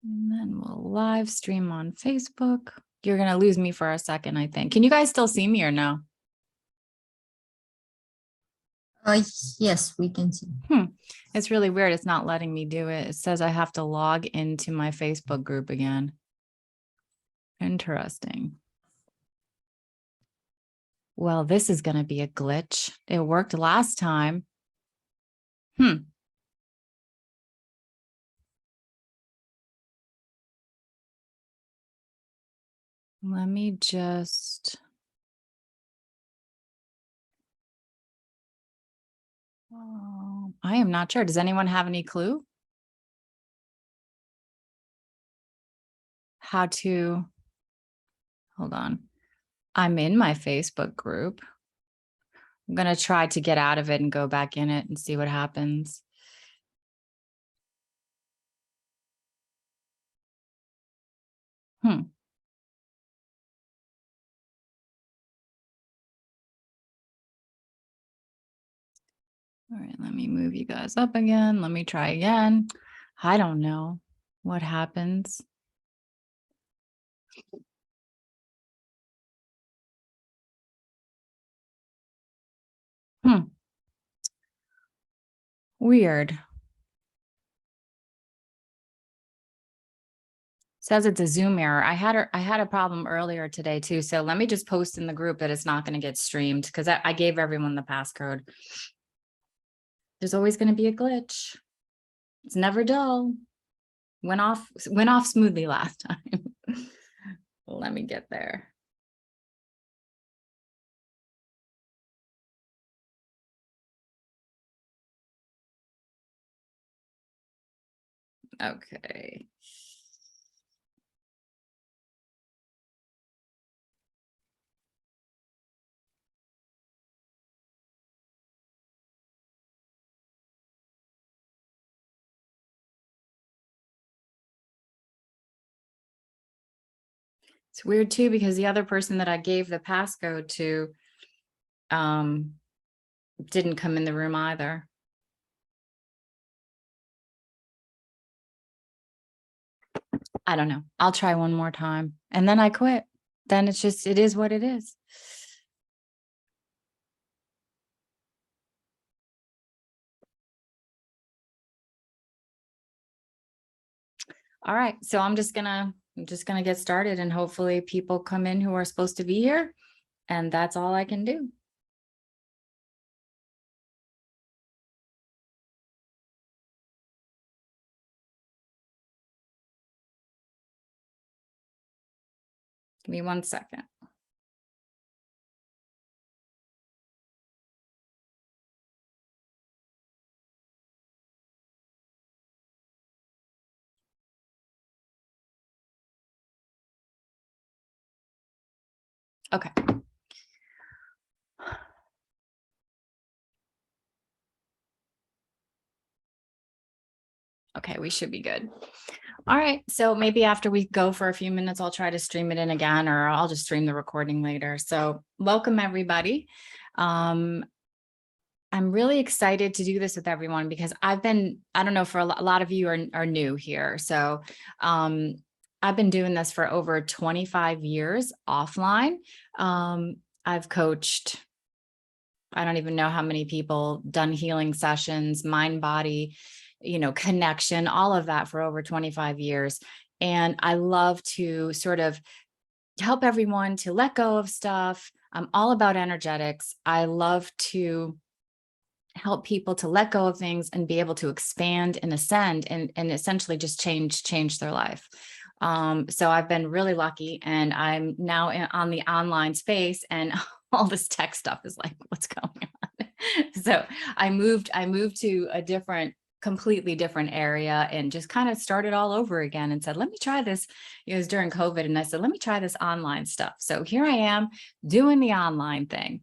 And then we'll live stream on Facebook. You're going to lose me for a second, I think. Can you guys still see me or no? Yes, we can see. It's really weird. It's not letting me do it. It says I have to log into my Facebook group again. Interesting. Well, this is going to be a glitch. It worked last time. Let me just. I am not sure. Does anyone have any clue how to? Hold on. I'm in my Facebook group. I'm going to try to get out of it and go back in it and see what happens. All right, let me move you guys up again. Let me try again. I don't know what happens. Weird. Says it's a Zoom error. I had a problem earlier today too. So let me just post in the group that it's not going to get streamed because I gave everyone the passcode. There's always going to be a glitch. It's never dull. Went off smoothly last time. Let me get there. Okay. It's weird too, because the other person that I gave the passcode to didn't come in the room either. I don't know. I'll try one more time and then I quit. Then it's just, it is what it is. All right. So I'm just gonna get started and hopefully people come in who are supposed to be here. And that's all I can do. Give me 1 second. Okay. Okay, we should be good. All right. So maybe after we go for a few minutes, I'll try to stream it in again, or I'll just stream the recording later. So welcome everybody. I'm really excited to do this with everyone because I don't know, for a lot of you are new here. So I've been doing this for over 25 years offline. I've coached, I don't even know how many people, done healing sessions, mind, body, connection, all of that for over 25 years. And I love to sort of help everyone to let go of stuff. I'm all about energetics. I love to help people to let go of things and be able to expand and ascend and essentially just change their life. So I've been really lucky, and I'm now on the online space, and all this tech stuff is like, what's going on? So I moved to a completely different area and just kind of started all over again and said, let me try this. It was during COVID. And I said, let me try this online stuff. So here I am doing the online thing.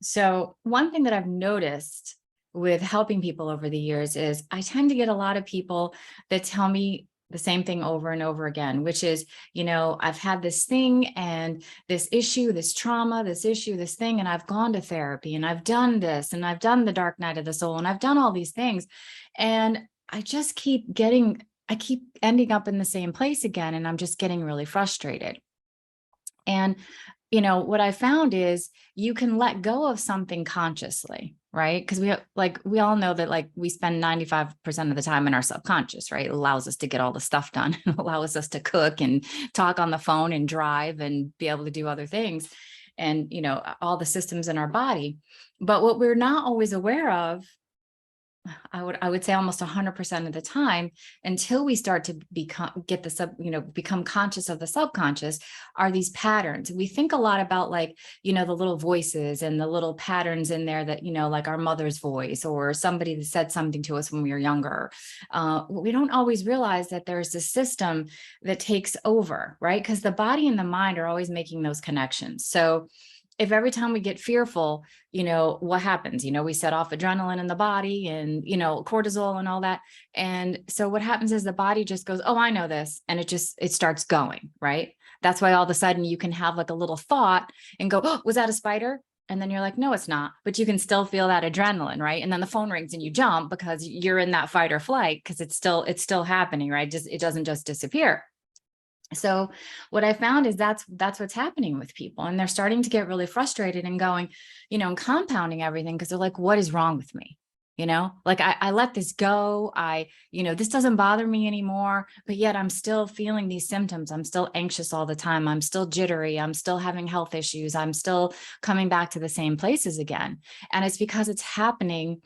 So one thing that I've noticed with helping people over the years is I tend to get a lot of people that tell me the same thing over and over again, which is, I've had this thing and this issue, this trauma, this issue, this thing, and I've gone to therapy and I've done this and I've done the dark night of the soul and I've done all these things. And I just keep getting I keep ending up in the same place again, and I'm just getting really frustrated. And, what I found is you can let go of something consciously, right? Because we all know that like we spend 95% of the time in our subconscious, right? It allows us to get all the stuff done, it allows us to cook and talk on the phone and drive and be able to do other things. And, all the systems in our body. But what we're not always aware of, I would say almost 100% of the time, until we start to become conscious of the subconscious, are these patterns. We think a lot about like, the little voices and the little patterns in there that, like our mother's voice or somebody that said something to us when we were younger. We don't always realize that there's a system that takes over, right? Because the body and the mind are always making those connections. So if every time we get fearful, what happens? We set off adrenaline in the body and, cortisol and all that. And so what happens is the body just goes, oh, I know this. And it starts going, right? That's why all of a sudden you can have like a little thought and go, oh, was that a spider? And then you're like, no, it's not, but you can still feel that adrenaline, right? And then the phone rings and you jump because you're in that fight or flight because it's still happening, right? It doesn't just disappear. So what I found is that's what's happening with people. And they're starting to get really frustrated and going, and compounding everything because they're like, what is wrong with me? Like I let this go. This doesn't bother me anymore, but yet I'm still feeling these symptoms. I'm still anxious all the time. I'm still jittery. I'm still having health issues. I'm still coming back to the same places again. And it's because it's happening,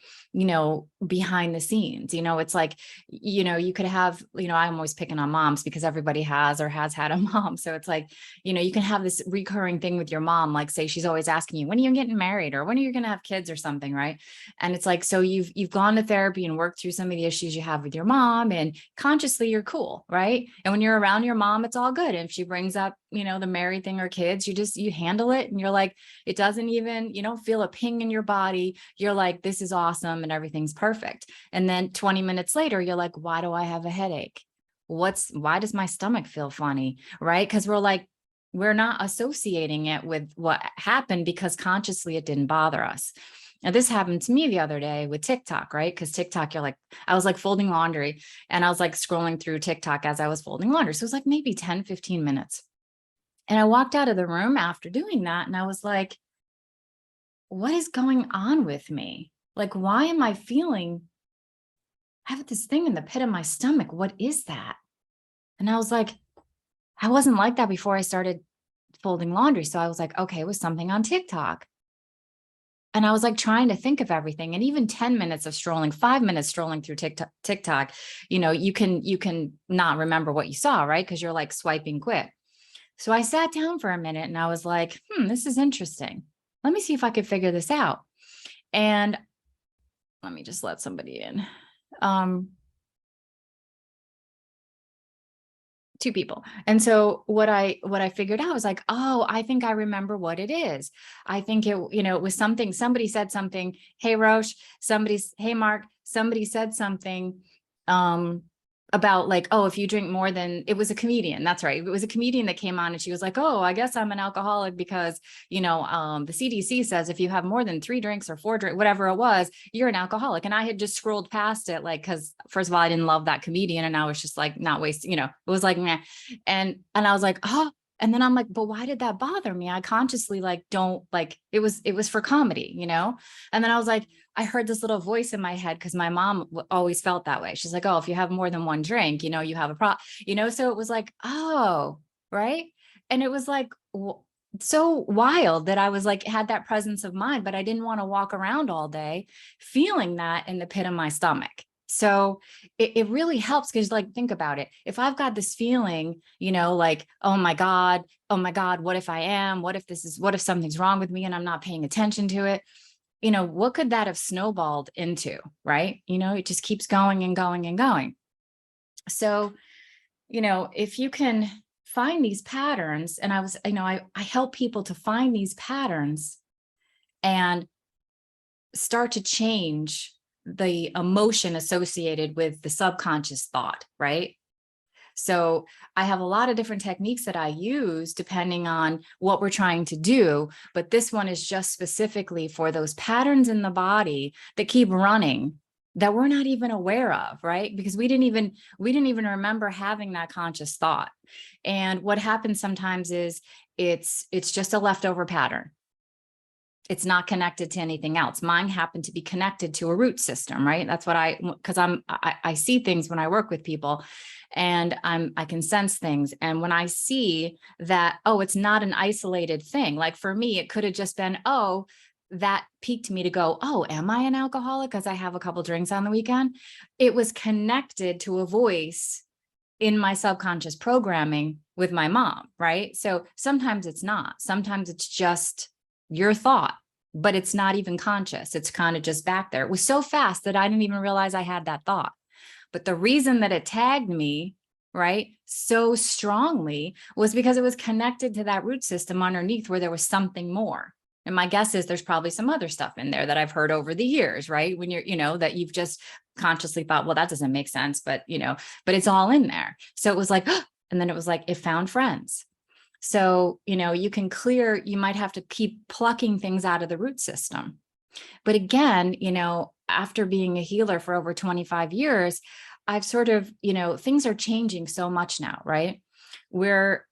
behind the scenes. It's like, you could have, I'm always picking on moms because everybody has or has had a mom. So it's like, you can have this recurring thing with your mom, like say she's always asking you, when are you getting married or when are you going to have kids or something, right? And it's like, so you've gone to therapy and worked through some of the issues you have with your mom, and consciously you're cool, right? And when you're around your mom, it's all good. And if she brings up, the married thing or kids, you handle it, and you're like, it doesn't even, you don't feel a ping in your body. You're like, this is awesome and everything's perfect. And then 20 minutes later, you're like, why do I have a headache? Why does my stomach feel funny? Right? Because we're not associating it with what happened because consciously it didn't bother us. Now, this happened to me the other day with TikTok, right? Because TikTok, I was like folding laundry and I was like scrolling through TikTok as I was folding laundry. So it was like maybe 10, 15 minutes. And I walked out of the room after doing that and I was like, what is going on with me? Like, why am I feeling, I have this thing in the pit of my stomach. What is that? And I was like, I wasn't like that before I started folding laundry. So I was like, okay, it was something on TikTok. And I was like trying to think of everything. And even 10 minutes of strolling, 5 minutes strolling through TikTok, you can not remember what you saw, right? Because you're like swiping quick. So I sat down for a minute and I was like, this is interesting. Let me see if I could figure this out. And let me just let somebody in. Two people. And so what I figured out was like, oh, I think I remember what it is. I think it was somebody said something. Hey, Roche, hey, Mark, somebody said something, about like, oh, if you drink more than, it was a comedian. That's right. It was a comedian that came on and she was like, oh, I guess I'm an alcoholic because, the CDC says if you have more than 3 drinks or 4 drinks, whatever it was, you're an alcoholic. And I had just scrolled past it, like, cause first of all, I didn't love that comedian and I was just like, not wasting, it was like, meh. And I was like, oh, and then I'm like, but why did that bother me? I consciously don't like, it was for comedy, And then I was like, I heard this little voice in my head because my mom always felt that way. She's like, oh, if you have more than 1 drink, you have a problem, so it was like, oh, right. And it was like, so wild that I was like, had that presence of mind, but I didn't want to walk around all day feeling that in the pit of my stomach. So it really helps because like, think about it. If I've got this feeling, like, oh my God, what if I am, what if something's wrong with me and I'm not paying attention to it? What could that have snowballed into, right? It just keeps going and going and going. So, if you can find these patterns, and I help people to find these patterns and start to change the emotion associated with the subconscious thought, right? So I have a lot of different techniques that I use depending on what we're trying to do. But this one is just specifically for those patterns in the body that keep running that we're not even aware of, right? Because we didn't even remember having that conscious thought. And what happens sometimes is it's just a leftover pattern. It's not connected to anything else. Mine happened to be connected to a root system, right? That's what because I see things when I work with people, and I can sense things. And when I see that, oh, it's not an isolated thing. Like for me, it could have just been, oh, that piqued me to go, oh, am I an alcoholic? Because I have a couple drinks on the weekend. It was connected to a voice in my subconscious programming with my mom, right? So sometimes it's not. Sometimes it's just your thought, but it's not even conscious. It's kind of just back there. It was so fast that I didn't even realize I had that thought. But the reason that it tagged me, right, so strongly was because it was connected to that root system underneath where there was something more. And my guess is there's probably some other stuff in there that I've heard over the years, right? When you're, that you've just consciously thought, well, that doesn't make sense, but it's all in there. So it was like, and then it was like, it found friends. So, you might have to keep plucking things out of the root system. But again, after being a healer for over 25 years, I've sort of, things are changing so much now, right? We're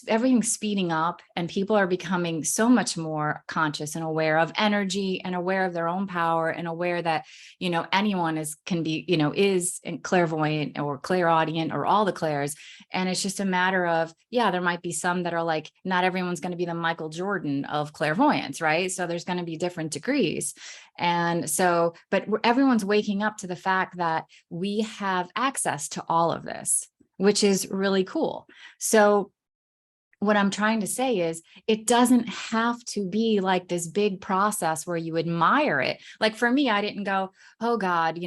everything's speeding up, and people are becoming so much more conscious and aware of energy and aware of their own power and aware that, anyone can be, is clairvoyant or clairaudient or all the clairs. And it's just a matter of, yeah, there might be some that are like, not everyone's going to be the Michael Jordan of clairvoyance, right? So there's going to be different degrees. And so, but everyone's waking up to the fact that we have access to all of this, which is really cool. So what I'm trying to say is it doesn't have to be like this big process where you admire it. Like for me, I didn't go, oh God,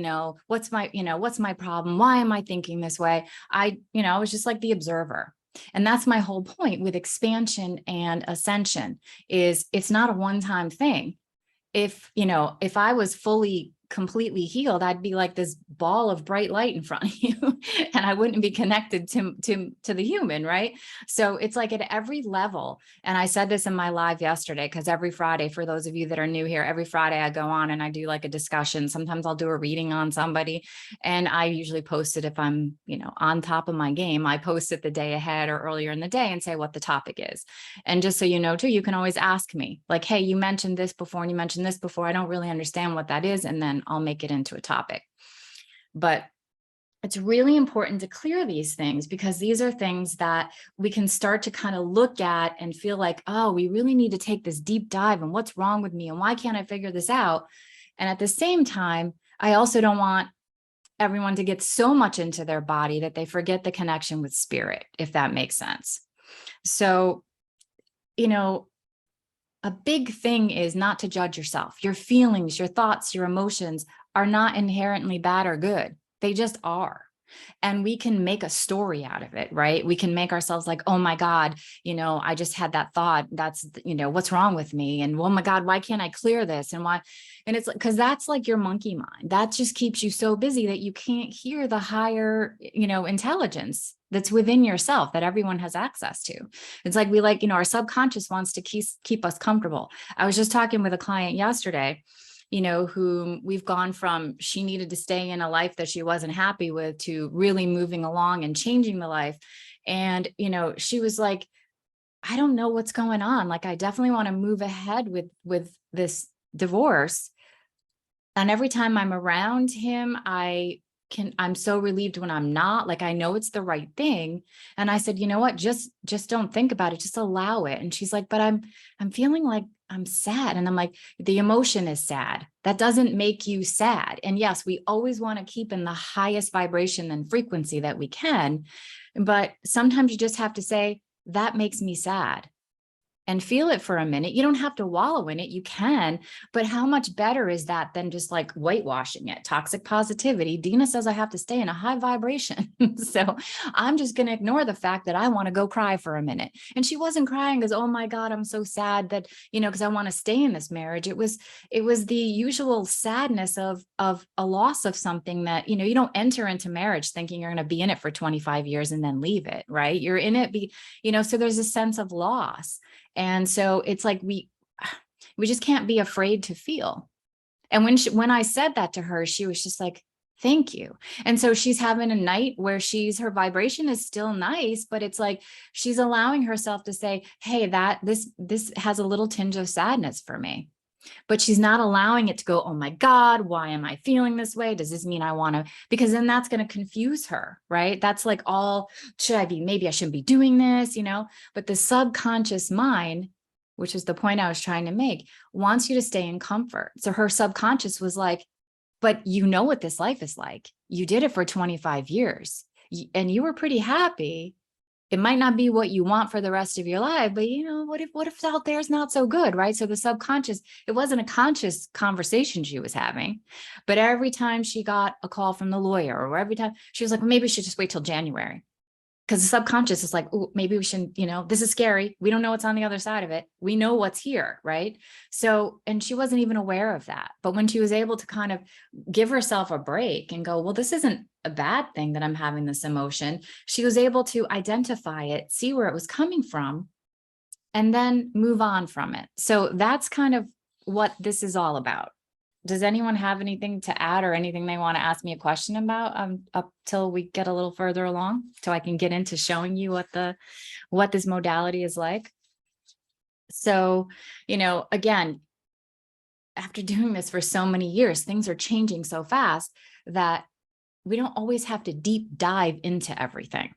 what's my problem? Why am I thinking this way? I was just like the observer. And that's my whole point with expansion and ascension is it's not a one-time thing. If I was completely healed, I'd be like this ball of bright light in front of you and I wouldn't be connected to the human, right? So it's like at every level. And I said this in my live yesterday, because every Friday, for those of you that are new here, every Friday I go on and I do like a discussion. Sometimes I'll do a reading on somebody, and I usually post it if I'm, on top of my game. I post it the day ahead or earlier in the day and say what the topic is. And just so you know too, you can always ask me like, hey, you mentioned this before and you mentioned this before. I don't really understand what that is. And then I'll make it into a topic. But it's really important to clear these things, because these are things that we can start to kind of look at and feel like, oh, we really need to take this deep dive and what's wrong with me and why can't I figure this out? And at the same time, I also don't want everyone to get so much into their body that they forget the connection with spirit, if that makes sense. So, a big thing is not to judge yourself. Your feelings, your thoughts, your emotions are not inherently bad or good. They just are. And we can make a story out of it, right? We can make ourselves like, oh my God, I just had that thought. That's, what's wrong with me? And oh my God, why can't I clear this? And why? And it's like, because that's like your monkey mind. That just keeps you so busy that you can't hear the higher, intelligence that's within yourself that everyone has access to. It's like our subconscious wants to keep us comfortable. I was just talking with a client yesterday, whom we've gone from, she needed to stay in a life that she wasn't happy with, to really moving along and changing the life. And, she was like, I don't know what's going on. Like, I definitely want to move ahead with this divorce. And every time I'm around him, I'm so relieved when I'm not. Like, I know it's the right thing. And I said, you know what, just don't think about it. Just allow it. And she's like, but I'm feeling like I'm sad. And I'm like, the emotion is sad. That doesn't make you sad. And yes, we always want to keep in the highest vibration and frequency that we can. But sometimes you just have to say, that makes me sad. And feel it for a minute. You don't have to wallow in it. You can, but how much better is that than just like whitewashing it? Toxic positivity. Dina says I have to stay in a high vibration. So I'm just going to ignore the fact that I want to go cry for a minute. And she wasn't crying because, oh my God, I'm so sad that, because I want to stay in this marriage. It was the usual sadness of a loss of something that, you don't enter into marriage thinking you're going to be in it for 25 years and then leave it, right? You're in it, so there's a sense of loss. And so it's like we just can't be afraid to feel. And when I said that to her, she was just like, thank you. And so she's having a night where her vibration is still nice, but it's like she's allowing herself to say, hey, this has a little tinge of sadness for me. But she's not allowing it to go, oh my God, why am I feeling this way? Does this mean I want to? Because then that's going to confuse her, right? That's like maybe I shouldn't be doing this, But the subconscious mind, which is the point I was trying to make, wants you to stay in comfort. So her subconscious was like, but you know what this life is like. You did it for 25 years and you were pretty happy. It might not be what you want for the rest of your life, but what if out there is not so good, right? So the subconscious, it wasn't a conscious conversation she was having, but every time she got a call from the lawyer, or every time she was like, well, maybe we should just wait till January. Because the subconscious is like, oh, maybe we shouldn't, this is scary. We don't know what's on the other side of it. We know what's here, right? So, and she wasn't even aware of that. But when she was able to kind of give herself a break and go, well, this isn't a bad thing that I'm having this emotion, she was able to identify it, see where it was coming from, and then move on from it. So that's kind of what this is all about. Does anyone have anything to add or anything they want to ask me a question about up till we get a little further along, so I can get into showing you what this modality is like? So, again, after doing this for so many years, things are changing so fast that we don't always have to deep dive into everything.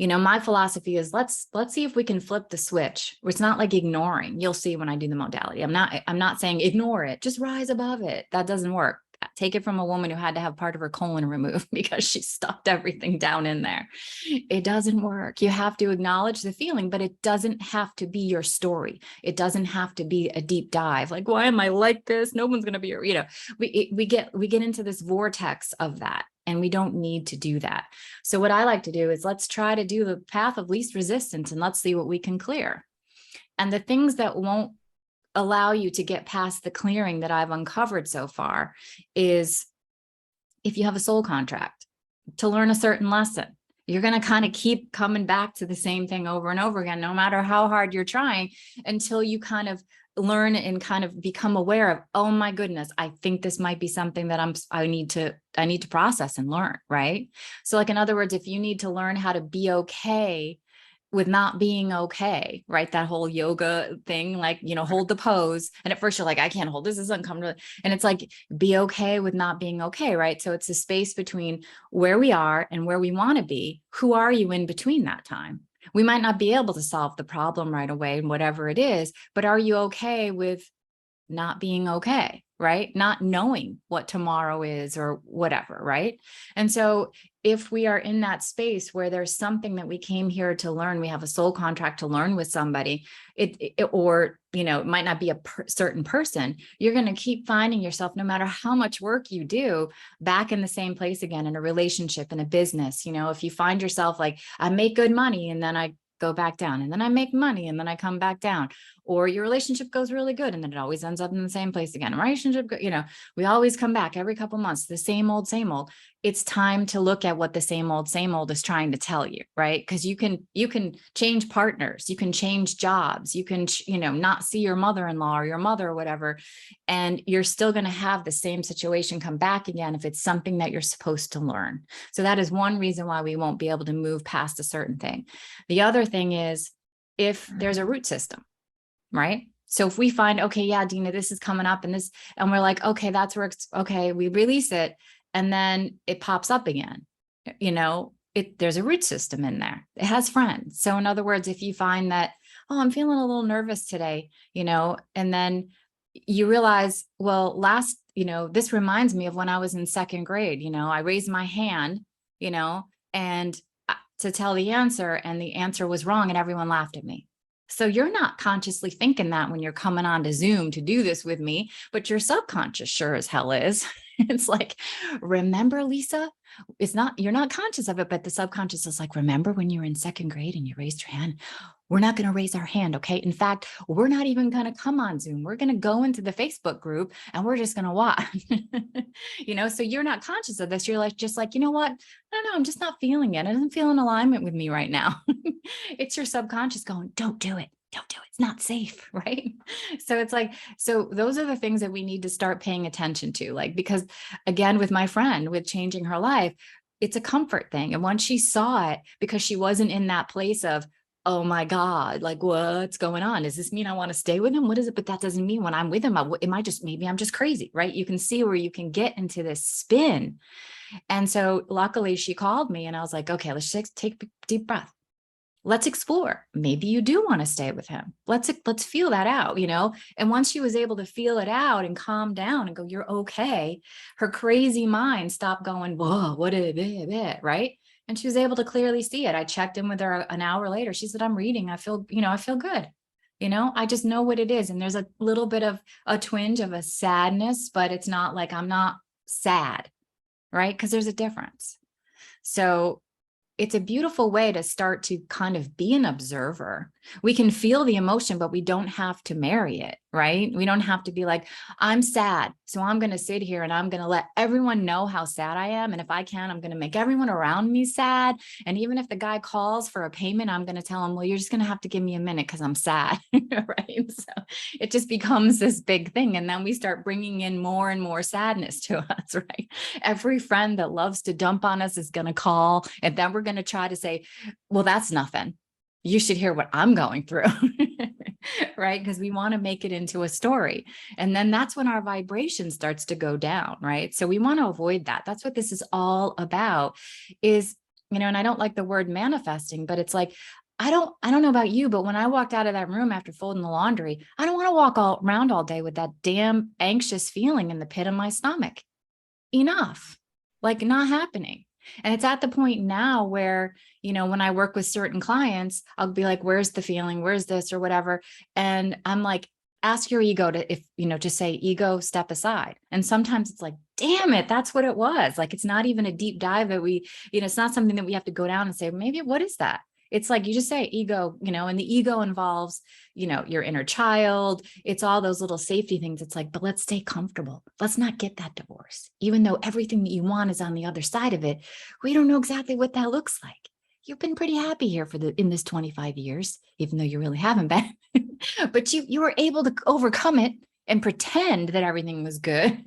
My philosophy is let's see if we can flip the switch. It's not like ignoring. You'll see when I do the modality. I'm not saying ignore it, just rise above it. That doesn't work. Take it from a woman who had to have part of her colon removed because she stuffed everything down in there. It doesn't work. You have to acknowledge the feeling, but it doesn't have to be your story. It doesn't have to be a deep dive. Like, why am I like this? No one's going to be, we get into this vortex of that. And we don't need to do that. So what I like to do is let's try to do the path of least resistance and let's see what we can clear. And the things that won't allow you to get past the clearing that I've uncovered so far is if you have a soul contract to learn a certain lesson, you're going to kind of keep coming back to the same thing over and over again, no matter how hard you're trying, until you kind of learn and kind of become aware of, oh my goodness, I think this might be something that I need to process and learn, right? So like, in other words, if you need to learn how to be okay with not being okay, right? That whole yoga thing, like, hold the pose. And at first you're like, I can't hold this is uncomfortable. And it's like, be okay with not being okay, right? So it's a space between where we are and where we want to be. Who are you in between that time? We might not be able to solve the problem right away and whatever it is, but are you okay with not being okay, right? Not knowing what tomorrow is or whatever, right? And so if we are in that space where there's something that we came here to learn, we have a soul contract to learn with somebody, or it might not be a certain person, you're going to keep finding yourself, no matter how much work you do, back in the same place again, in a relationship, in a business. If you find yourself like, I make good money and then I go back down, and then I make money and then I come back down, or your relationship goes really good and then it always ends up in the same place again. Relationship, we always come back every couple months, the same old, same old. It's time to look at what the same old is trying to tell you, right? Because you can change partners, you can change jobs, you can, not see your mother-in-law or your mother or whatever, and you're still going to have the same situation come back again if it's something that you're supposed to learn. So that is one reason why we won't be able to move past a certain thing. The other thing is if there's a root system, right? So if we find, okay, yeah, Dina, this is coming up and we're like, okay, that's where it's okay, we release it. And then it pops up again, there's a root system in there. It has friends. So in other words, if you find that, oh, I'm feeling a little nervous today, and then you realize, well, this reminds me of when I was in second grade, I raised my hand, and to tell the answer, and the answer was wrong and everyone laughed at me. So you're not consciously thinking that when you're coming on to Zoom to do this with me, but your subconscious sure as hell is. It's like, remember, Lisa, you're not conscious of it, but the subconscious is like, remember when you were in second grade and you raised your hand? We're not going to raise our hand. Okay. In fact, we're not even going to come on Zoom. We're going to go into the Facebook group and we're just going to watch, so you're not conscious of this. You're like, just like, you know what? I don't know. I'm just not feeling it. It doesn't feel in alignment with me right now. It's your subconscious going, don't do it. don't do it. It's not safe. Right. So it's like, so those are the things that we need to start paying attention to. Like, because again, with my friend, with changing her life, it's a comfort thing. And once she saw it, because she wasn't in that place of, oh my God, like what's going on? Does this mean I want to stay with him? What is it? But that doesn't mean when I'm with him, am I just, maybe I'm just crazy, right? You can see where you can get into this spin. And so luckily she called me and I was like, okay, let's just take a deep breath. Let's explore. Maybe you do want to stay with him. Let's feel that out, you know? And once she was able to feel it out and calm down and go, you're okay, her crazy mind stopped going, whoa, what is it, right? And she was able to clearly see it. I checked in with her an hour later. She said, I'm reading. I feel, I feel good. I just know what it is. And there's a little bit of a twinge of a sadness, but it's not like I'm not sad, right? Because there's a difference. So it's a beautiful way to start to kind of be an observer. We can feel the emotion, but we don't have to marry it, right? We don't have to be like, I'm sad, so I'm going to sit here and I'm going to let everyone know how sad I am. And if I can, I'm going to make everyone around me sad. And even if the guy calls for a payment, I'm going to tell him, well, you're just going to have to give me a minute because I'm sad, right? So it just becomes this big thing. And then we start bringing in more and more sadness to us, right? Every friend that loves to dump on us is going to call, and then we're going to try to say, well, that's nothing. You should hear what I'm going through, right? Because we want to make it into a story. And then that's when our vibration starts to go down, right? So we want to avoid that. That's what this is all about is, and I don't like the word manifesting, but it's like, I don't know about you, but when I walked out of that room after folding the laundry, I don't want to walk all around all day with that damn anxious feeling in the pit of my stomach. Enough, like not happening. And it's at the point now where, when I work with certain clients, I'll be like, where's the feeling? Where's this or whatever? And I'm like, ask your ego to, if, just say ego, step aside. And sometimes it's like, damn it, that's what it was. Like, it's not even a deep dive that we, it's not something that we have to go down and say, maybe what is that? It's like, you just say ego, and the ego involves, your inner child. It's all those little safety things. It's like, but let's stay comfortable. Let's not get that divorce. Even though everything that you want is on the other side of it, we don't know exactly what that looks like. You've been pretty happy here in this 25 years, even though you really haven't been, but you were able to overcome it and pretend that everything was good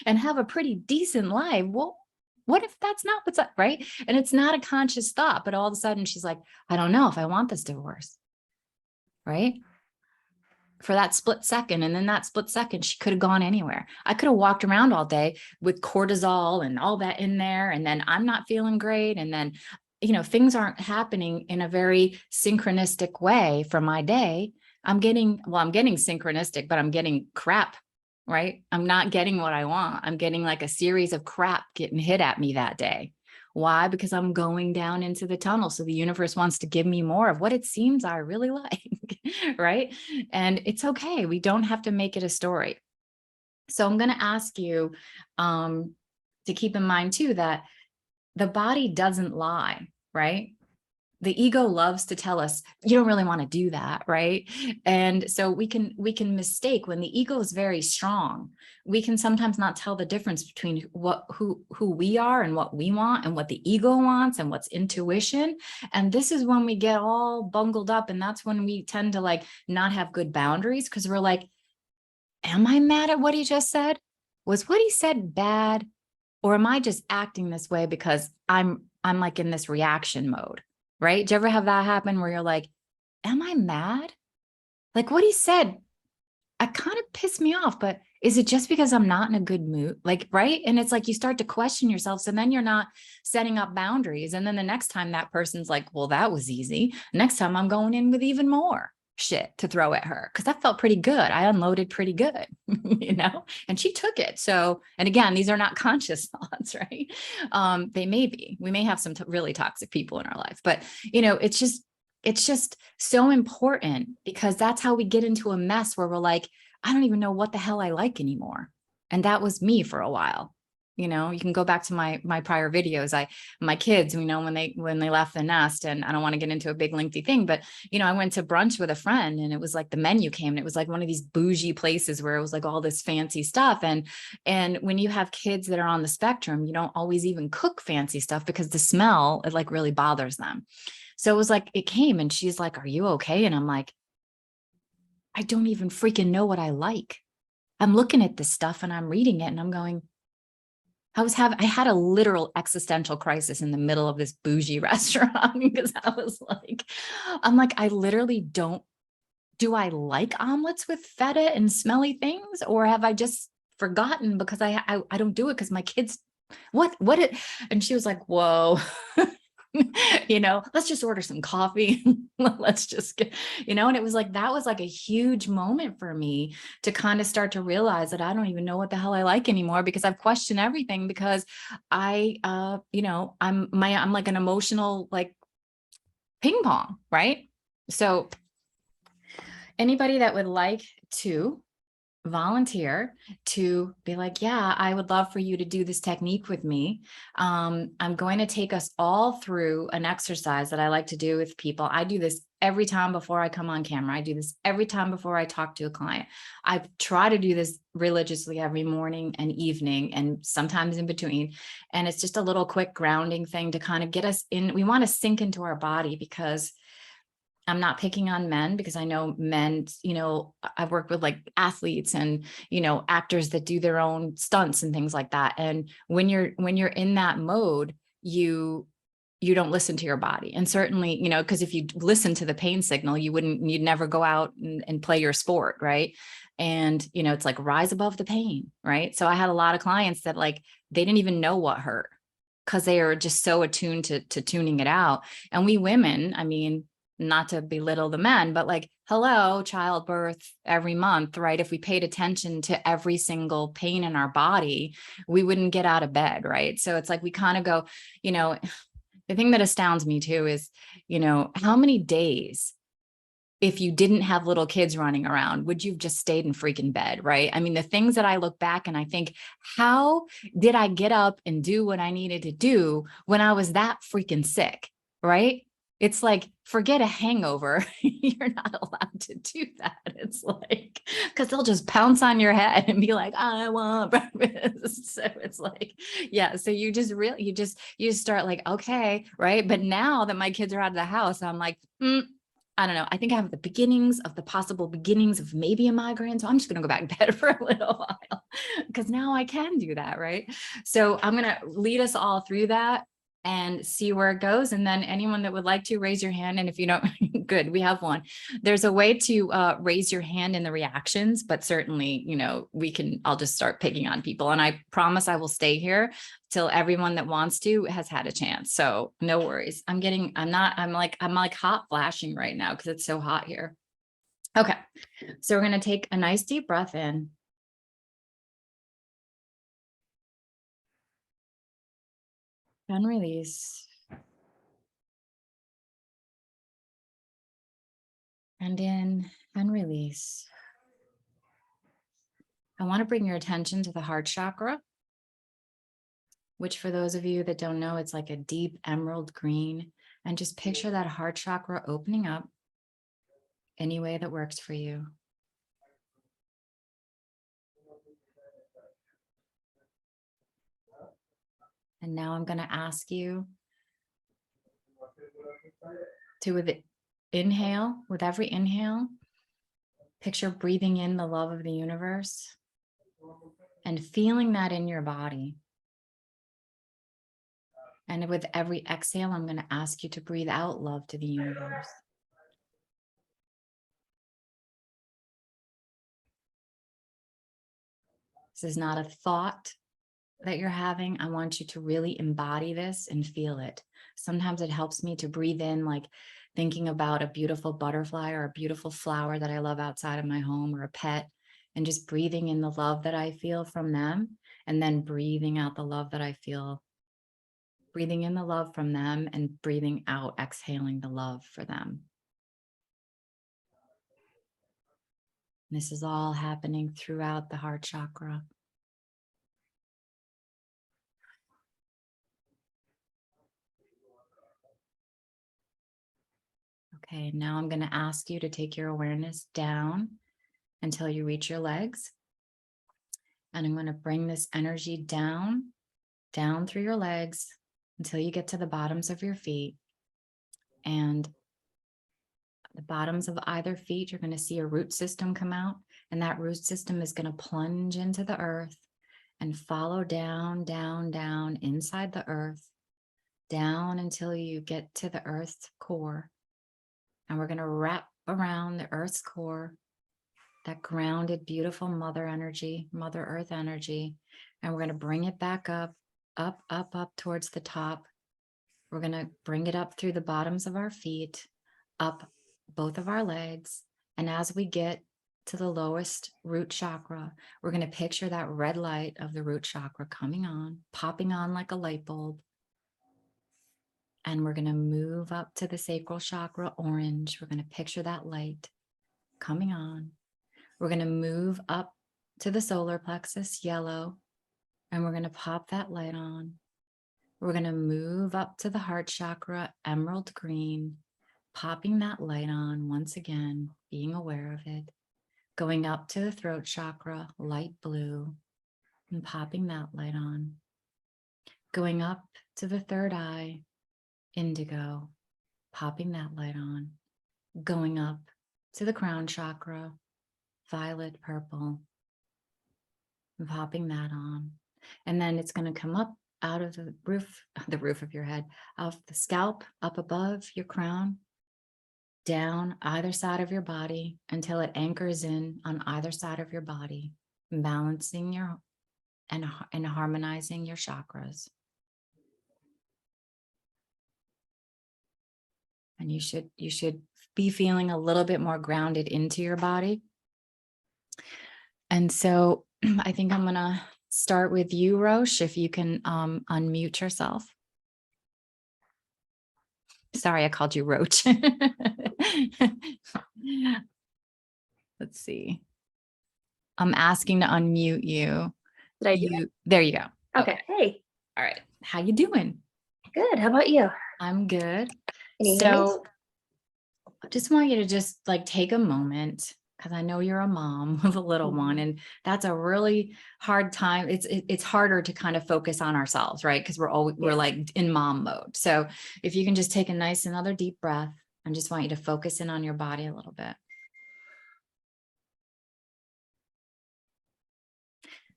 and have a pretty decent life. Well, what if that's not what's up, right? And it's not a conscious thought, but all of a sudden she's like, I don't know if I want this divorce, right? For that split second. And then that split second, she could have gone anywhere. I could have walked around all day with cortisol and all that in there. And then I'm not feeling great. And then, things aren't happening in a very synchronistic way for my day. I'm getting synchronistic, but I'm getting crap, right? I'm not getting what I want. I'm getting like a series of crap getting hit at me that day. Why? Because I'm going down into the tunnel. So the universe wants to give me more of what it seems I really like, right? And it's okay. We don't have to make it a story. So I'm going to ask you to keep in mind too, that the body doesn't lie, right? The ego loves to tell us you don't really want to do that, right? And so we can mistake when the ego is very strong. We can sometimes not tell the difference between who we are and what we want and what the ego wants and what's intuition. And this is when we get all bungled up, and that's when we tend to like not have good boundaries, because we're like, am I mad at what he just said? Was what he said bad? Or am I just acting this way because I'm like in this reaction mode? Right? Do you ever have that happen where you're like, am I mad? Like what he said, I kind of pissed me off, but is it just because I'm not in a good mood? Like, right? And it's like, you start to question yourself. So then you're not setting up boundaries. And then the next time that person's like, well, that was easy. Next time I'm going in with even more shit to throw at her, because that felt pretty good. I unloaded pretty good, and she took it. So, and again, these are not conscious thoughts, right? They may be, we may have some really toxic people in our life, but it's just so important, because that's how we get into a mess where we're like, I don't even know what the hell I like anymore. And that was me for a while. You can go back to my prior videos. My kids, when they left the nest, and I don't want to get into a big lengthy thing, but I went to brunch with a friend, and it was like the menu came, and it was like one of these bougie places where it was like all this fancy stuff. And when you have kids that are on the spectrum, you don't always even cook fancy stuff because the smell, it like really bothers them. So it was like, it came, and she's like, are you okay? And I'm like, I don't even freaking know what I like. I'm looking at this stuff and I'm reading it and I'm going, I had a literal existential crisis in the middle of this bougie restaurant because I'm like, I literally don't, do I like omelets with feta and smelly things? Or have I just forgotten because I don't do it because my kids, what it, and she was like, whoa, let's just order some coffee. Let's just get, and it was like, that was like a huge moment for me to kind of start to realize that I don't even know what the hell I like anymore because I've questioned everything because I'm like an emotional, like ping pong, right? So anybody that would like to volunteer to be like, yeah, I would love for you to do this technique with me. I'm going to take us all through an exercise that I like to do with people. I do this every time before I come on camera. I do this every time before I talk to a client. I try to do this religiously every morning and evening and sometimes in between. And it's just a little quick grounding thing to kind of get us in. We want to sink into our body because I'm not picking on men because I know men, I've worked with like athletes and, actors that do their own stunts and things like that. And when you're in that mode, you don't listen to your body. And certainly, because if you listen to the pain signal, you'd never go out and play your sport. Right. And, it's like rise above the pain. Right. So I had a lot of clients that like, they didn't even know what hurt because they are just so attuned to tuning it out. And we women, I mean, not to belittle the men, but like, hello, childbirth every month, right? If we paid attention to every single pain in our body, we wouldn't get out of bed, right? So it's like, we kind of go, the thing that astounds me too is, how many days, if you didn't have little kids running around, would you have just stayed in freaking bed, right? I mean, the things that I look back and I think, how did I get up and do what I needed to do when I was that freaking sick, right? It's like, forget a hangover. You're not allowed to do that. It's like, because they'll just pounce on your head and be like, I want breakfast. So it's like, yeah. So you just start like, okay, right. But now that my kids are out of the house, I'm like, I don't know. I think I have the beginnings of the possible beginnings of maybe a migraine. So I'm just going to go back to bed for a little while because now I can do that. Right. So I'm going to lead us all through that and see where it goes. And then anyone that would like to raise your hand. And if you don't, good, we have one. There's a way to raise your hand in the reactions, but certainly, I'll just start picking on people. And I promise I will stay here till everyone that wants to has had a chance. So no worries. I'm like hot flashing right now because it's so hot here. Okay. So we're going to take a nice deep breath in. And release. And in and release. I want to bring your attention to the heart chakra, which for those of you that don't know, it's like a deep emerald green. And just picture that heart chakra opening up any way that works for you. And now I'm going to ask you to, with every inhale, picture breathing in the love of the universe and feeling that in your body. And with every exhale, I'm going to ask you to breathe out love to the universe. This is not a thought that you're having. I want you to really embody this and feel it. Sometimes it helps me to breathe in, like thinking about a beautiful butterfly or a beautiful flower that I love outside of my home or a pet, and just breathing in the love that I feel from them, and then breathing out the love that I feel, breathing in the love from them and breathing out, exhaling the love for them. This is all happening throughout the heart chakra. Okay, now I'm going to ask you to take your awareness down until you reach your legs. And I'm going to bring this energy down through your legs until you get to the bottoms of your feet. And The bottoms of either feet, you're going to see a root system come out, and that root system is going to plunge into the earth and follow down, down, down inside the earth, down until you get to the earth's core. And we're going to wrap around the earth's core, that grounded, beautiful mother energy, mother earth energy. And we're going to bring it back up, up, up, up towards the top. We're going to bring it up through the bottoms of our feet, up both of our legs. And as we get to the lowest root chakra, we're going to picture that red light of the root chakra coming on, popping on like a light bulb. And we're going to move up to the sacral chakra, orange. We're going to picture that light coming on. We're going to move up to the solar plexus, yellow, and we're going to pop that light on. We're going to move up to the heart chakra, emerald green, popping that light on once again, being aware of it. Going up to the throat chakra, light blue, and popping that light on. Going up to the third eye, indigo, popping that light on. Going up to the crown chakra, violet purple, and popping that on. And then it's going to come up out of the roof of your head, off the scalp, up above your crown, down either side of your body until it anchors in on either side of your body, balancing your and harmonizing your chakras. And you should be feeling a little bit more grounded into your body. And so I think I'm gonna start with you, Roche, if you can unmute yourself. Sorry, I called you Roach. Let's see. I'm asking to unmute you. Did I do it? There you go. Okay. Hey, All right. How you doing? good. How about you? I'm good. Can you hear me? So I just want you to just like take a moment, because I know you're a mom of a little one, and that's a really hard time. It's harder to kind of focus on ourselves, right? Because we're like in mom mode. So if you can just take a nice another deep breath, I just want you to focus in on your body a little bit.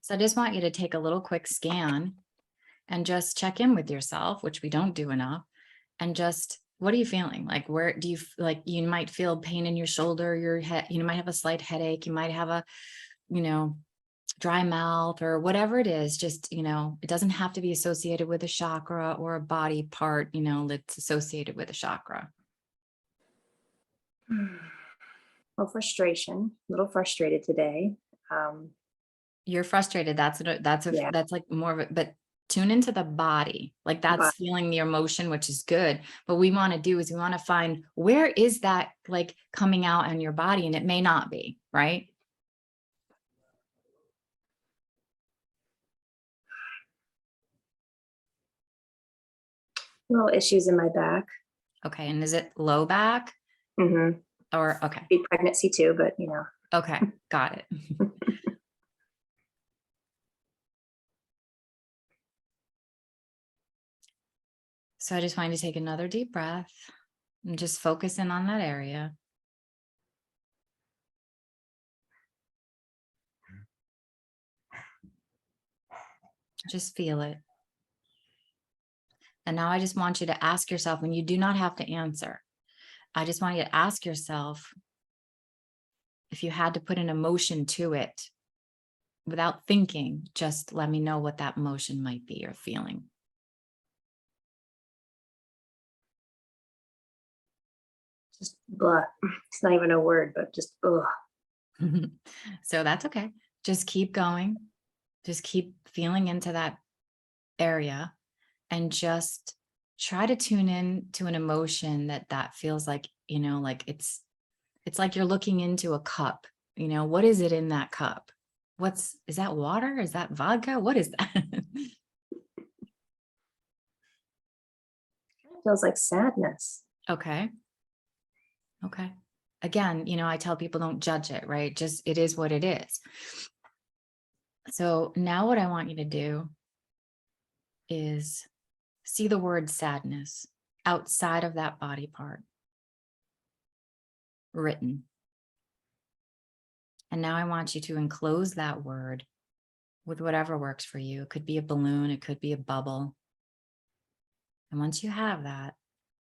So I just want you to take a little quick scan and just check in with yourself, which we don't do enough, and just, what are you feeling? Like, where do you like, you might feel pain in your shoulder, your head, you might have a slight headache, you might have a, dry mouth or whatever it is. Just, it doesn't have to be associated with a chakra or a body part, that's associated with a chakra. Well, frustration. A little frustrated today. You're frustrated. That's Yeah. like more of it, but tune into the body. Like that's feeling the emotion, which is good. But we want to do is we want to find, where is that like coming out in your body? And it may not be, right? Little issues in my back. Okay. And is it low back Mm-hmm. or, okay. Be pregnancy too, but Okay. Got it. So I just want you to take another deep breath and just focus in on that area. Just feel it. And now I just want you to ask yourself, and you do not have to answer. I just want you to ask yourself, if you had to put an emotion to it without thinking, just let me know what that emotion might be or feeling. just blah. It's not even a word, but just ugh. So that's okay. Just keep going. Just keep feeling into that area and just try to tune in to an emotion that feels like, like it's like you're looking into a cup. What is it in that cup? Is that water? Is that vodka? What is that? It feels like sadness. Okay. Okay. Again, I tell people don't judge it, right? Just, it is what it is. So now what I want you to do is see the word sadness outside of that body part. written. And now I want you to enclose that word with whatever works for you. It could be a balloon, it could be a bubble. And once you have that,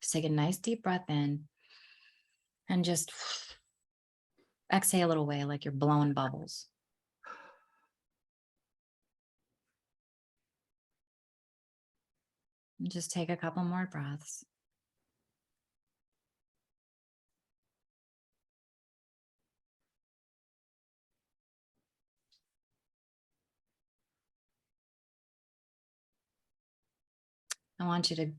just take a nice deep breath in and just exhale it away like you're blowing bubbles. And just take a couple more breaths. I want you to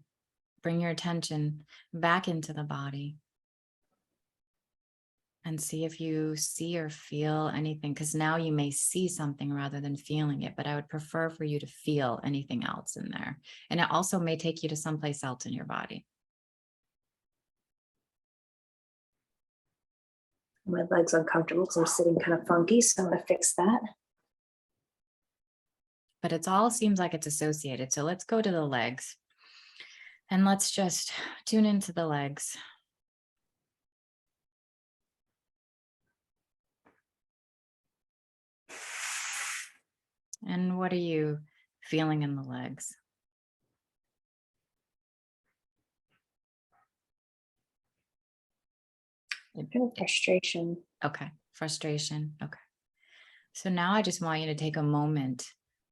bring your attention back into the body and see if you see or feel anything, because now you may see something rather than feeling it, but I would prefer for you to feel anything else in there. And it also may take you to someplace else in your body. My leg's uncomfortable because I'm sitting kind of funky, so I'm gonna fix that. But it's all seems like it's associated. So let's go to the legs and let's just tune into the legs. And what are you feeling in the legs? Kind of frustration. Okay, frustration. Okay. So now I just want you to take a moment,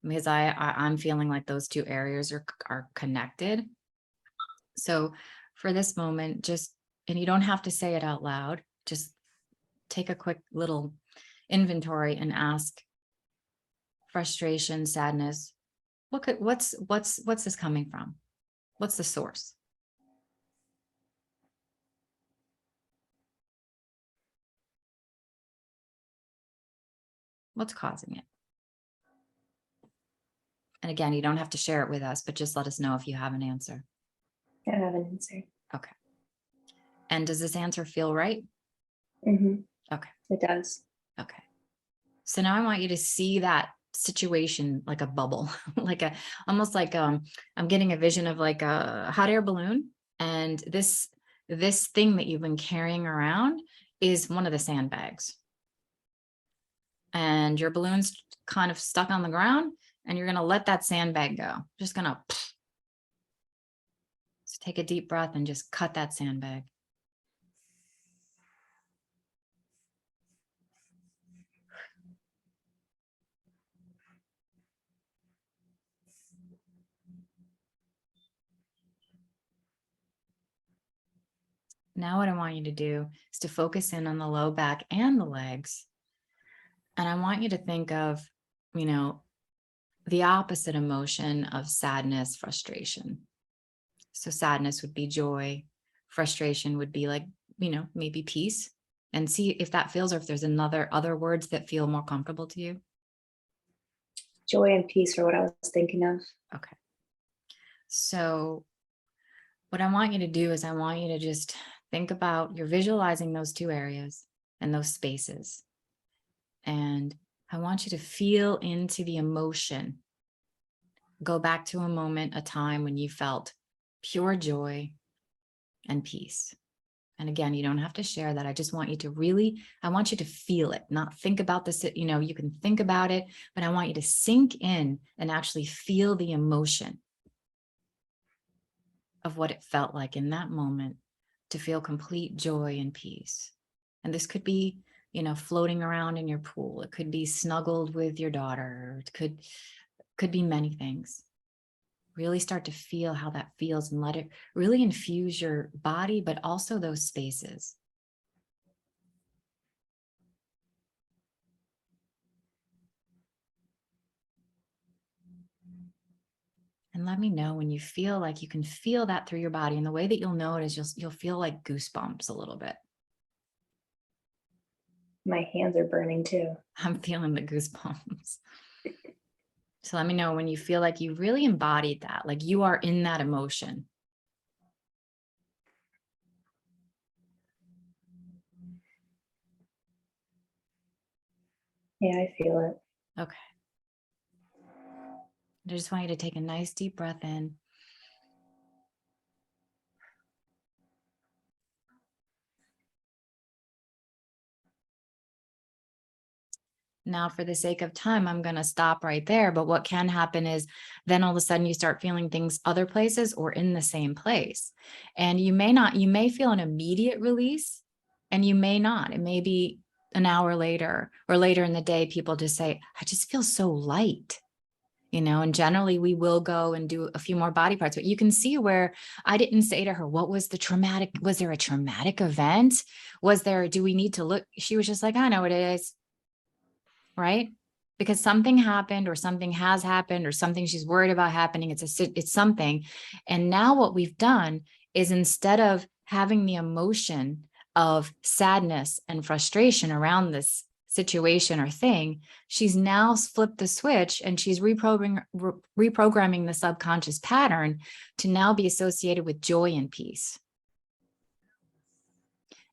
because I'm feeling like those two areas are connected. So for this moment, just, and you don't have to say it out loud, just take a quick little inventory and ask: frustration, sadness, what's this coming from? What's the source? What's causing it? And again, you don't have to share it with us, but just let us know if you have an answer. I don't have an answer. Okay. And does this answer feel right? Mm-hmm. Okay. It does. Okay. So now I want you to see that situation like a bubble, like almost like I'm getting a vision of like a hot air balloon. And this thing that you've been carrying around is one of the sandbags. And your balloon's kind of stuck on the ground, and you're going to let that sandbag go. Just going to take a deep breath and just cut that sandbag. Now what I want you to do is to focus in on the low back and the legs. And I want you to think of, the opposite emotion of sadness, frustration. So sadness would be joy. Frustration would be like, maybe peace. And see if that feels, or if there's other words that feel more comfortable to you. Joy and peace are what I was thinking of. Okay. So what I want you to do is I want you to just think about, you're visualizing those two areas and those spaces. And I want you to feel into the emotion. Go back to a moment, a time when you felt pure joy and peace. And again, you don't have to share that. I just want you to I want you to feel it, not think about this. You can think about it, but I want you to sink in and actually feel the emotion of what it felt like in that moment to feel complete joy and peace. And this could be, floating around in your pool. It could be snuggled with your daughter. It could be many things. Really start to feel how that feels and let it really infuse your body, but also those spaces. And let me know when you feel like you can feel that through your body. And the way that you'll know it is you'll feel like goosebumps a little bit. My hands are burning too. I'm feeling the goosebumps. So let me know when you feel like you really embodied that, like you are in that emotion. Yeah, I feel it. Okay. I just want you to take a nice deep breath in. Now, for the sake of time, I'm going to stop right there. But what can happen is then all of a sudden you start feeling things other places or in the same place. And you may feel an immediate release and you may not. It may be an hour later or later in the day, people just say, I just feel so light. And generally we will go and do a few more body parts, but you can see where I didn't say to her, what was the traumatic? Was there a traumatic event? Do we need to look? She was just like, I know what it is. Right? Because something happened or something has happened or something she's worried about happening. It's something. And now what we've done is instead of having the emotion of sadness and frustration around this situation or thing, she's now flipped the switch and she's reprogramming the subconscious pattern to now be associated with joy and peace.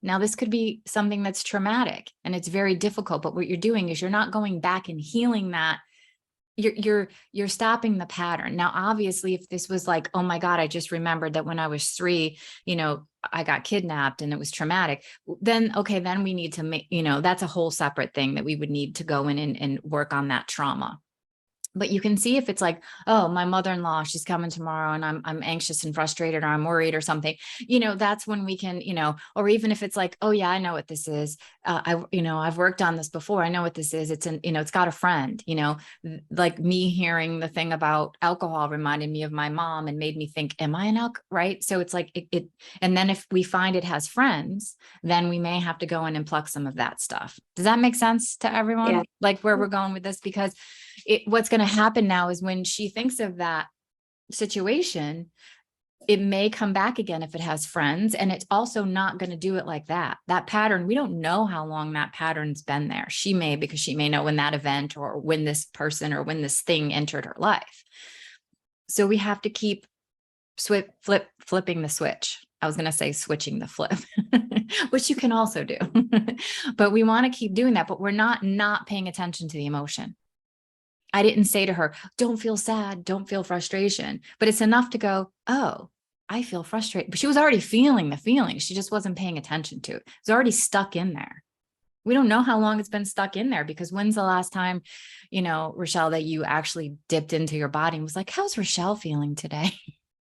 Now, this could be something that's traumatic and it's very difficult, but what you're doing is you're not going back and healing that. You're stopping the pattern. Now, obviously, if this was like, oh my God, I just remembered that when I was 3, I got kidnapped and it was traumatic, then, okay, then we need to make, that's a whole separate thing that we would need to go in and work on that trauma. But you can see if it's like, oh, my mother-in-law, she's coming tomorrow and I'm anxious and frustrated or I'm worried or something, that's when we can, or even if it's like, oh yeah, I know what this is. I've worked on this before. I know what this is. It's got a friend, like me hearing the thing about alcohol reminded me of my mom and made me think, am I an alcoholic? Right. So it's like and then if we find it has friends, then we may have to go in and pluck some of that stuff. Does that make sense to everyone? Yeah. Like where we're going with this, because what's going to happen now is when she thinks of that situation, it may come back again if it has friends, and it's also not going to do it like that. That pattern, we don't know how long that pattern's been there. She may, because she may know when that event or when this person or when this thing entered her life. So we have to keep flipping the switch. I was going to say switching the flip, which you can also do, but we want to keep doing that, but we're not paying attention to the emotion. I didn't say to her, don't feel sad, don't feel frustration, but it's enough to go, oh, I feel frustrated. But she was already feeling the feeling. She just wasn't paying attention to it. It's already stuck in there. We don't know how long it's been stuck in there, because when's the last time, Rochelle, that you actually dipped into your body and was like, how's Rochelle feeling today?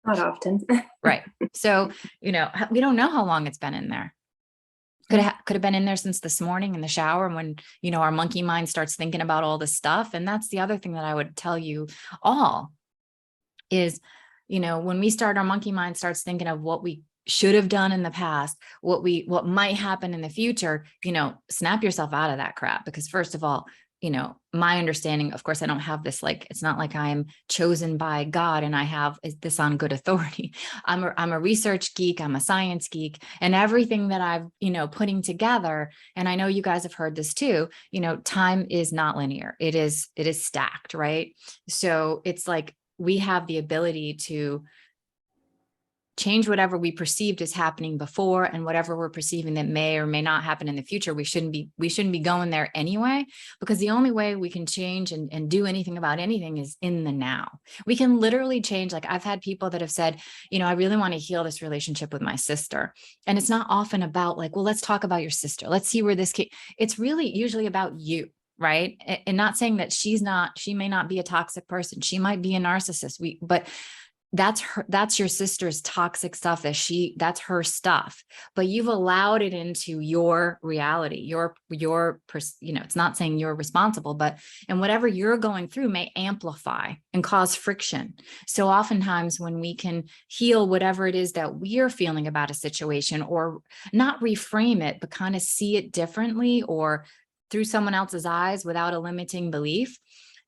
Not often. Right. So, we don't know how long it's been in there. Could have been in there since this morning in the shower, when, our monkey mind starts thinking about all this stuff. And that's the other thing that I would tell you all is, when our monkey mind starts thinking of what we should have done in the past, what might happen in the future, snap yourself out of that crap. Because first of all, my understanding, of course, I don't have this, it's not like I'm chosen by God and I have this on good authority. I'm a research geek. I'm a science geek, and everything that I've, putting together. And I know you guys have heard this too, time is not linear. It is stacked, right? So it's like, we have the ability to change whatever we perceived as happening before, and whatever we're perceiving that may or may not happen in the future. We shouldn't be going there anyway, because the only way we can change and do anything about anything is in the now. We can literally change. Like, I've had people that have said, I really want to heal this relationship with my sister. And it's not often about like, well, let's talk about your sister. Let's see where this came. It's really usually about you. Right. And not saying that she may not be a toxic person. She might be a narcissist. But that's your sister's toxic stuff, that's her stuff, but you've allowed it into your reality, it's not saying you're responsible, and whatever you're going through may amplify and cause friction. So oftentimes when we can heal whatever it is that we're feeling about a situation, or not reframe it, but kind of see it differently or through someone else's eyes without a limiting belief,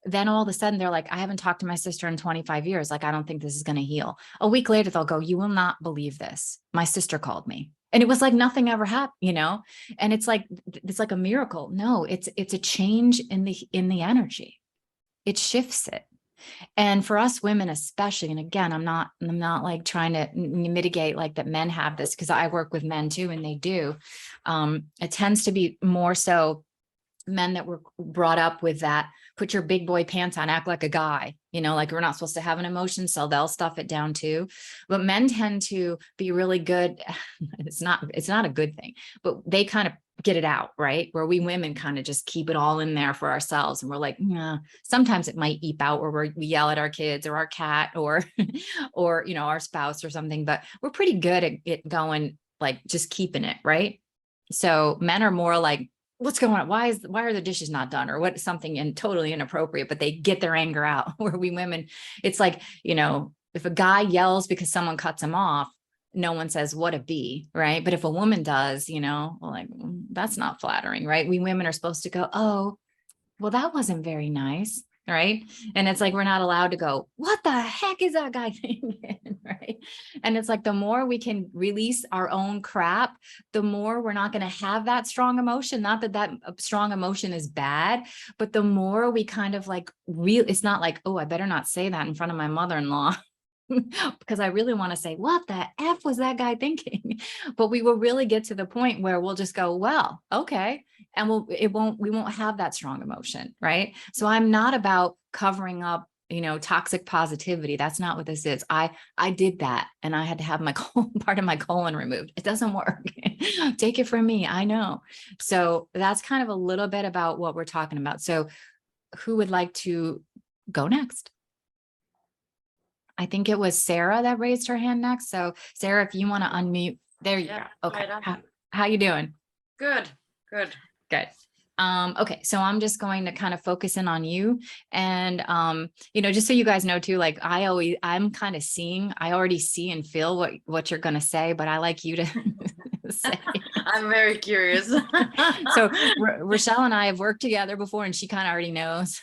then all of a sudden they're like, I haven't talked to my sister in 25 years. Like, I don't think this is going to heal. A week later, they'll go, you will not believe this. My sister called me. And it was like nothing ever happened, and it's like a miracle. No, it's a change in the energy. It shifts it. And for us women, especially, and again, I'm not like trying to mitigate like that men have this, because I work with men too, and they do. It tends to be more so men that were brought up with that, put your big boy pants on, act like a guy, You know, like we're not supposed to have an emotion, so they'll stuff it down too. But men tend to be really good. It's not a good thing, but they kind of get it out, right? Where we women kind of just keep it all in there for ourselves. And we're like, yeah, sometimes it might eep out where we yell at our kids or our cat or, or, you know, our spouse or something, but we're pretty good at it going like just keeping it, right? So men are more like, what's going on? Why are the dishes not done or what something and totally inappropriate, but they get their anger out. Where we women, it's like, you know, if a guy yells because someone cuts him off, no one says what a bee, right? But if a woman does, you know, like that's not flattering, right? We women are supposed to go, oh, well, that wasn't very nice, right? And it's like we're not allowed to go, what the heck is that guy thinking, right? And it's like the more we can release our own crap, the more we're not going to have that strong emotion. Not that that strong emotion is bad, but the more we kind of like it's not like, oh, I better not say that in front of my mother-in-law. Because I really want to say, what the F was that guy thinking? But we will really get to the point where we'll just go, well, okay. And we won't have that strong emotion, right? So I'm not about covering up, you know, toxic positivity. That's not what this is. I did that and I had to have my part of my colon removed. It doesn't work. Take it from me. I know. So that's kind of a little bit about what we're talking about. So who would like to go next? I think it was Sarah that raised her hand next. So Sarah, if you want to unmute, there you Yeah, go. Okay. right on. How you doing? Good, good. Good. Okay, so I'm just going to kind of focus in on you. And you know, just so you guys know too, like I'm kind of I already see and feel what you're gonna say, but I like you to say. I'm very curious. So Rochelle and I have worked together before and she kind of already knows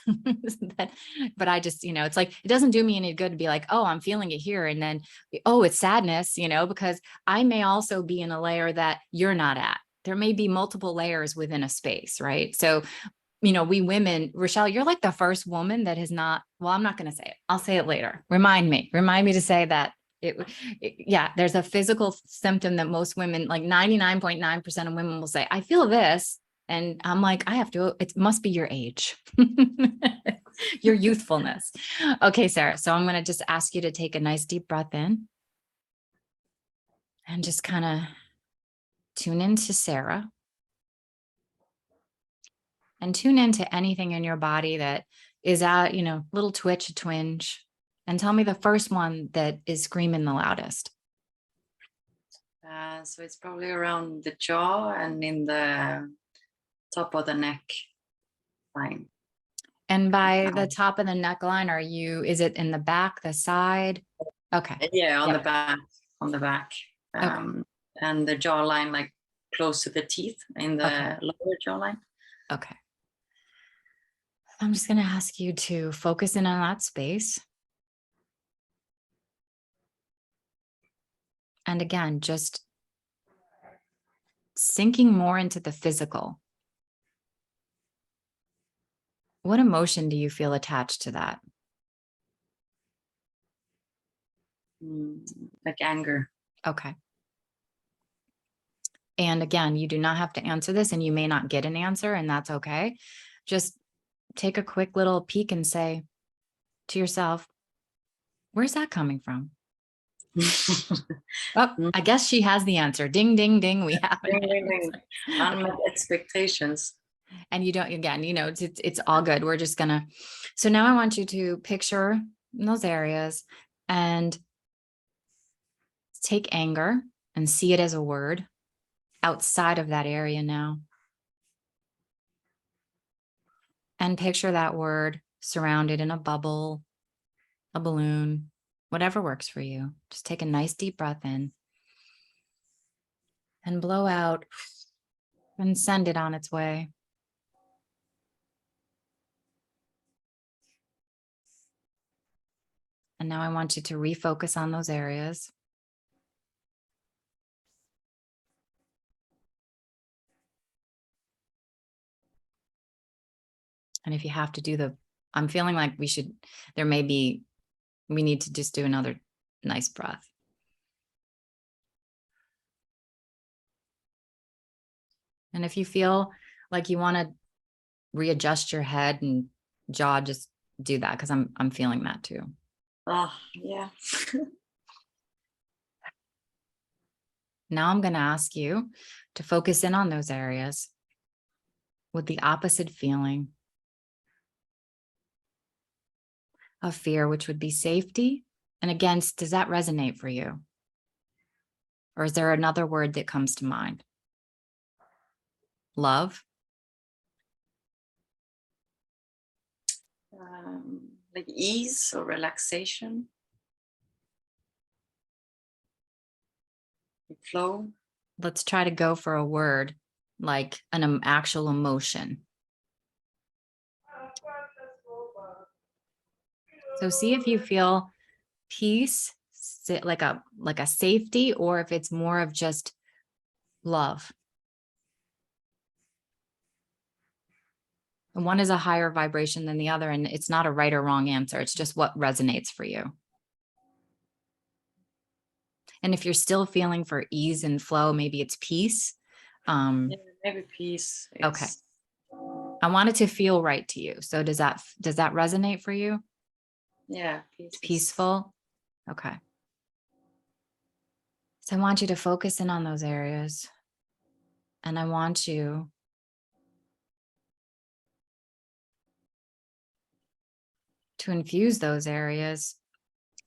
that, but I just, you know, it's like, it doesn't do me any good to be like, oh, I'm feeling it here. And then, oh, it's sadness, you know, because I may also be in a layer that you're not at. There may be multiple layers within a space, right? So, you know, we women, Rochelle, you're like the first woman that has not, well, I'm not going to say it. I'll say it later. Remind me to say that yeah, there's a physical symptom that most women, like 99.9% of women will say, I feel this. And I'm like, it must be your age, your youthfulness. Okay, Sarah. So I'm going to just ask you to take a nice deep breath in and just kind of tune into Sarah and tune into anything in your body that is at, you know, little twitch, a twinge, and tell me the first one that is screaming the loudest. So it's probably around the jaw and in the top of the neck line. And by the top of the neckline, is it in the back, the side? Okay. Yeah, on Yep. the back, on the back. And the jawline, like close to the teeth in the lower jawline. Okay. I'm just going to ask you to focus in on that space. And again, just sinking more into the physical. What emotion do you feel attached to that? Like anger. Okay. And again, you do not have to answer this and you may not get an answer, and that's okay. Just take a quick little peek and say to yourself, where's that coming from? Oh, I guess she has the answer. Ding, ding, ding. We have it. Unmet expectations. And you don't, again, you know, it's all good. We're just gonna, so now I want you to picture those areas and take anger and see it as a word outside of that area now. And picture that word surrounded in a bubble, a balloon, whatever works for you. Just take a nice deep breath in and blow out and send it on its way. And now I want you to refocus on those areas. And if you have to do I'm feeling like we need to just do another nice breath. And if you feel like you want to readjust your head and jaw just do that because I'm feeling that too. Oh, yeah. Now I'm going to ask you to focus in on those areas with the opposite feeling of fear, which would be safety. And again, does that resonate for you? Or is there another word that comes to mind? Love? Like ease or relaxation. Flow. Let's try to go for a word like an actual emotion. So see if you feel peace, like a safety, or if it's more of just love. And one is a higher vibration than the other, and it's not a right or wrong answer. It's just what resonates for you. And if you're still feeling for ease and flow, maybe it's peace. Yeah, maybe peace. Okay. I want it to feel right to you. So does that resonate for you? Yeah, peace. Peaceful. Okay. So I want you to focus in on those areas. And I want you to infuse those areas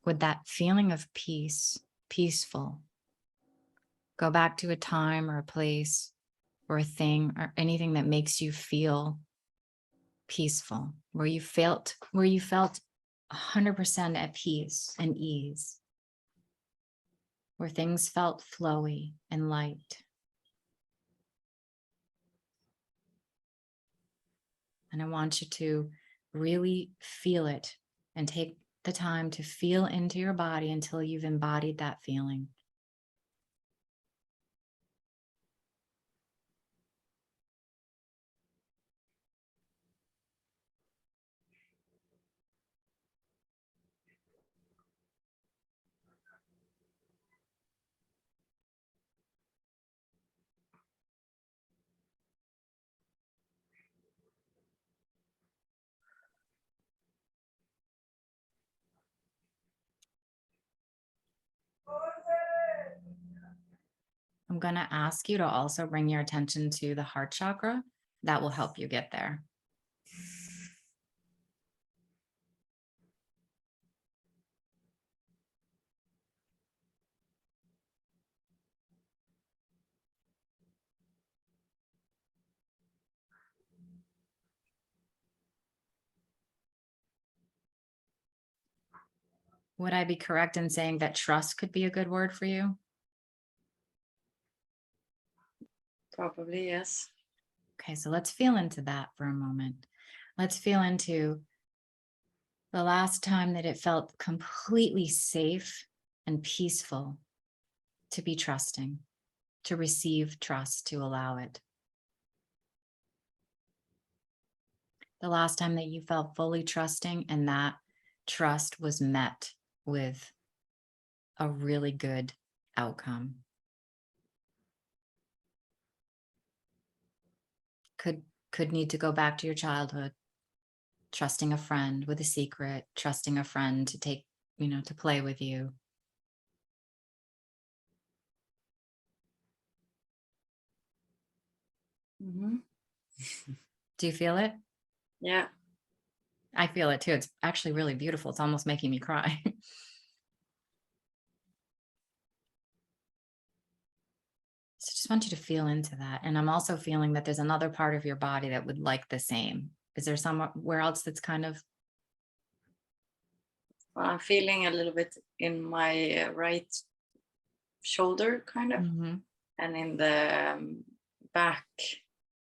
with that feeling of peace, peaceful. Go back to a time or a place or a thing or anything that makes you feel peaceful, where you felt 100% at peace and ease, where things felt flowy and light. And I want you to really feel it and take the time to feel into your body until you've embodied that feeling. I'm going to ask you to also bring your attention to the heart chakra. That will help you get there. Would I be correct in saying that trust could be a good word for you? Probably, yes. Okay, so let's feel into that for a moment. Let's feel into the last time that it felt completely safe and peaceful to be trusting, to receive trust, to allow it. The last time that you felt fully trusting and that trust was met with a really good outcome. Could need to go back to your childhood, trusting a friend with a secret, trusting a friend to take, to play with you. Mm-hmm. Do you feel it? Yeah. I feel it too. It's actually really beautiful. It's almost making me cry. So just want you to feel into that. And I'm also feeling that there's another part of your body that would like the same. Is there somewhere else that's kind of? Well, I'm feeling a little bit in my right shoulder, kind of, Mhm. and in the back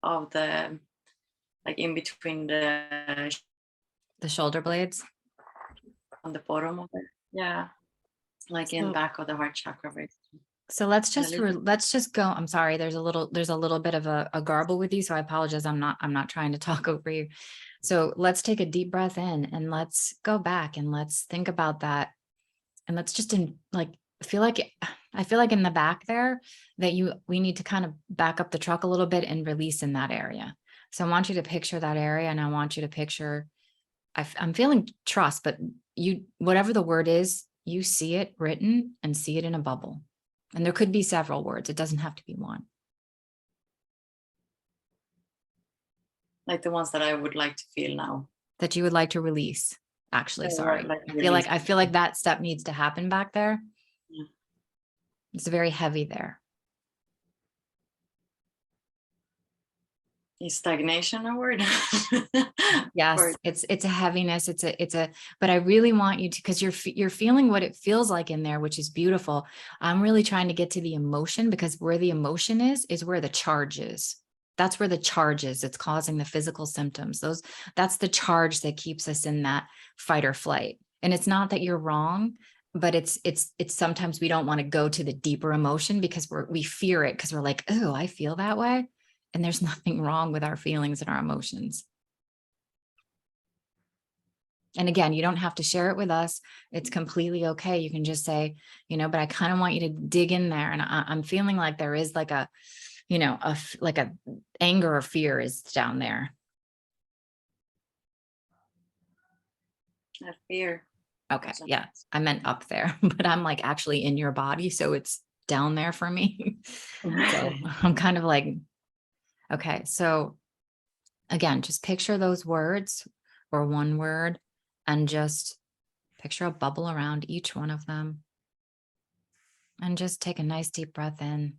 of the, like in between the shoulder blades. On the bottom of it. Yeah, like in back of the heart chakra. So let's just go. I'm sorry. There's a little bit of a garble with you. So I apologize. I'm not trying to talk over you. So let's take a deep breath in and let's go back and let's think about that. And let's just I feel like in the back there that we need to kind of back up the truck a little bit and release in that area. So I want you to picture that area and I want you to picture I'm feeling trust, but whatever the word is, you see it written and see it in a bubble. And there could be several words. It doesn't have to be one. Like the ones that I would like to feel now. That you would like to release. Actually, That I sorry. would like to I feel like that step needs to happen back there. Yeah. It's very heavy there. Is stagnation a word? Yes, Or- it's a heaviness. But I really want you to, because you're feeling what it feels like in there, which is beautiful. I'm really trying to get to the emotion, because where the emotion is where the charge is. That's where the charge is. It's causing the physical symptoms. That's the charge that keeps us in that fight or flight. And it's not that you're wrong, but it's sometimes we don't want to go to the deeper emotion because we fear it, because we're like, oh, I feel that way. And there's nothing wrong with our feelings and our emotions. And again, you don't have to share it with us. It's completely okay. You can just say, but I kind of want you to dig in there. And I'm feeling like there is like a anger or fear is down there. I fear. Okay. Yeah. I meant up there, but I'm like actually in your body. So it's down there for me. So I'm kind of like, okay. So again, just picture those words or one word and just picture a bubble around each one of them. And just take a nice deep breath in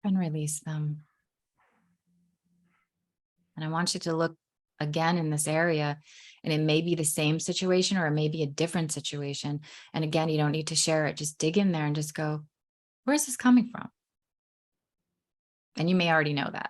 and release them. And I want you to look again in this area, and it may be the same situation or it may be a different situation. And again, you don't need to share it. Just dig in there and just go, where's this coming from? And you may already know that.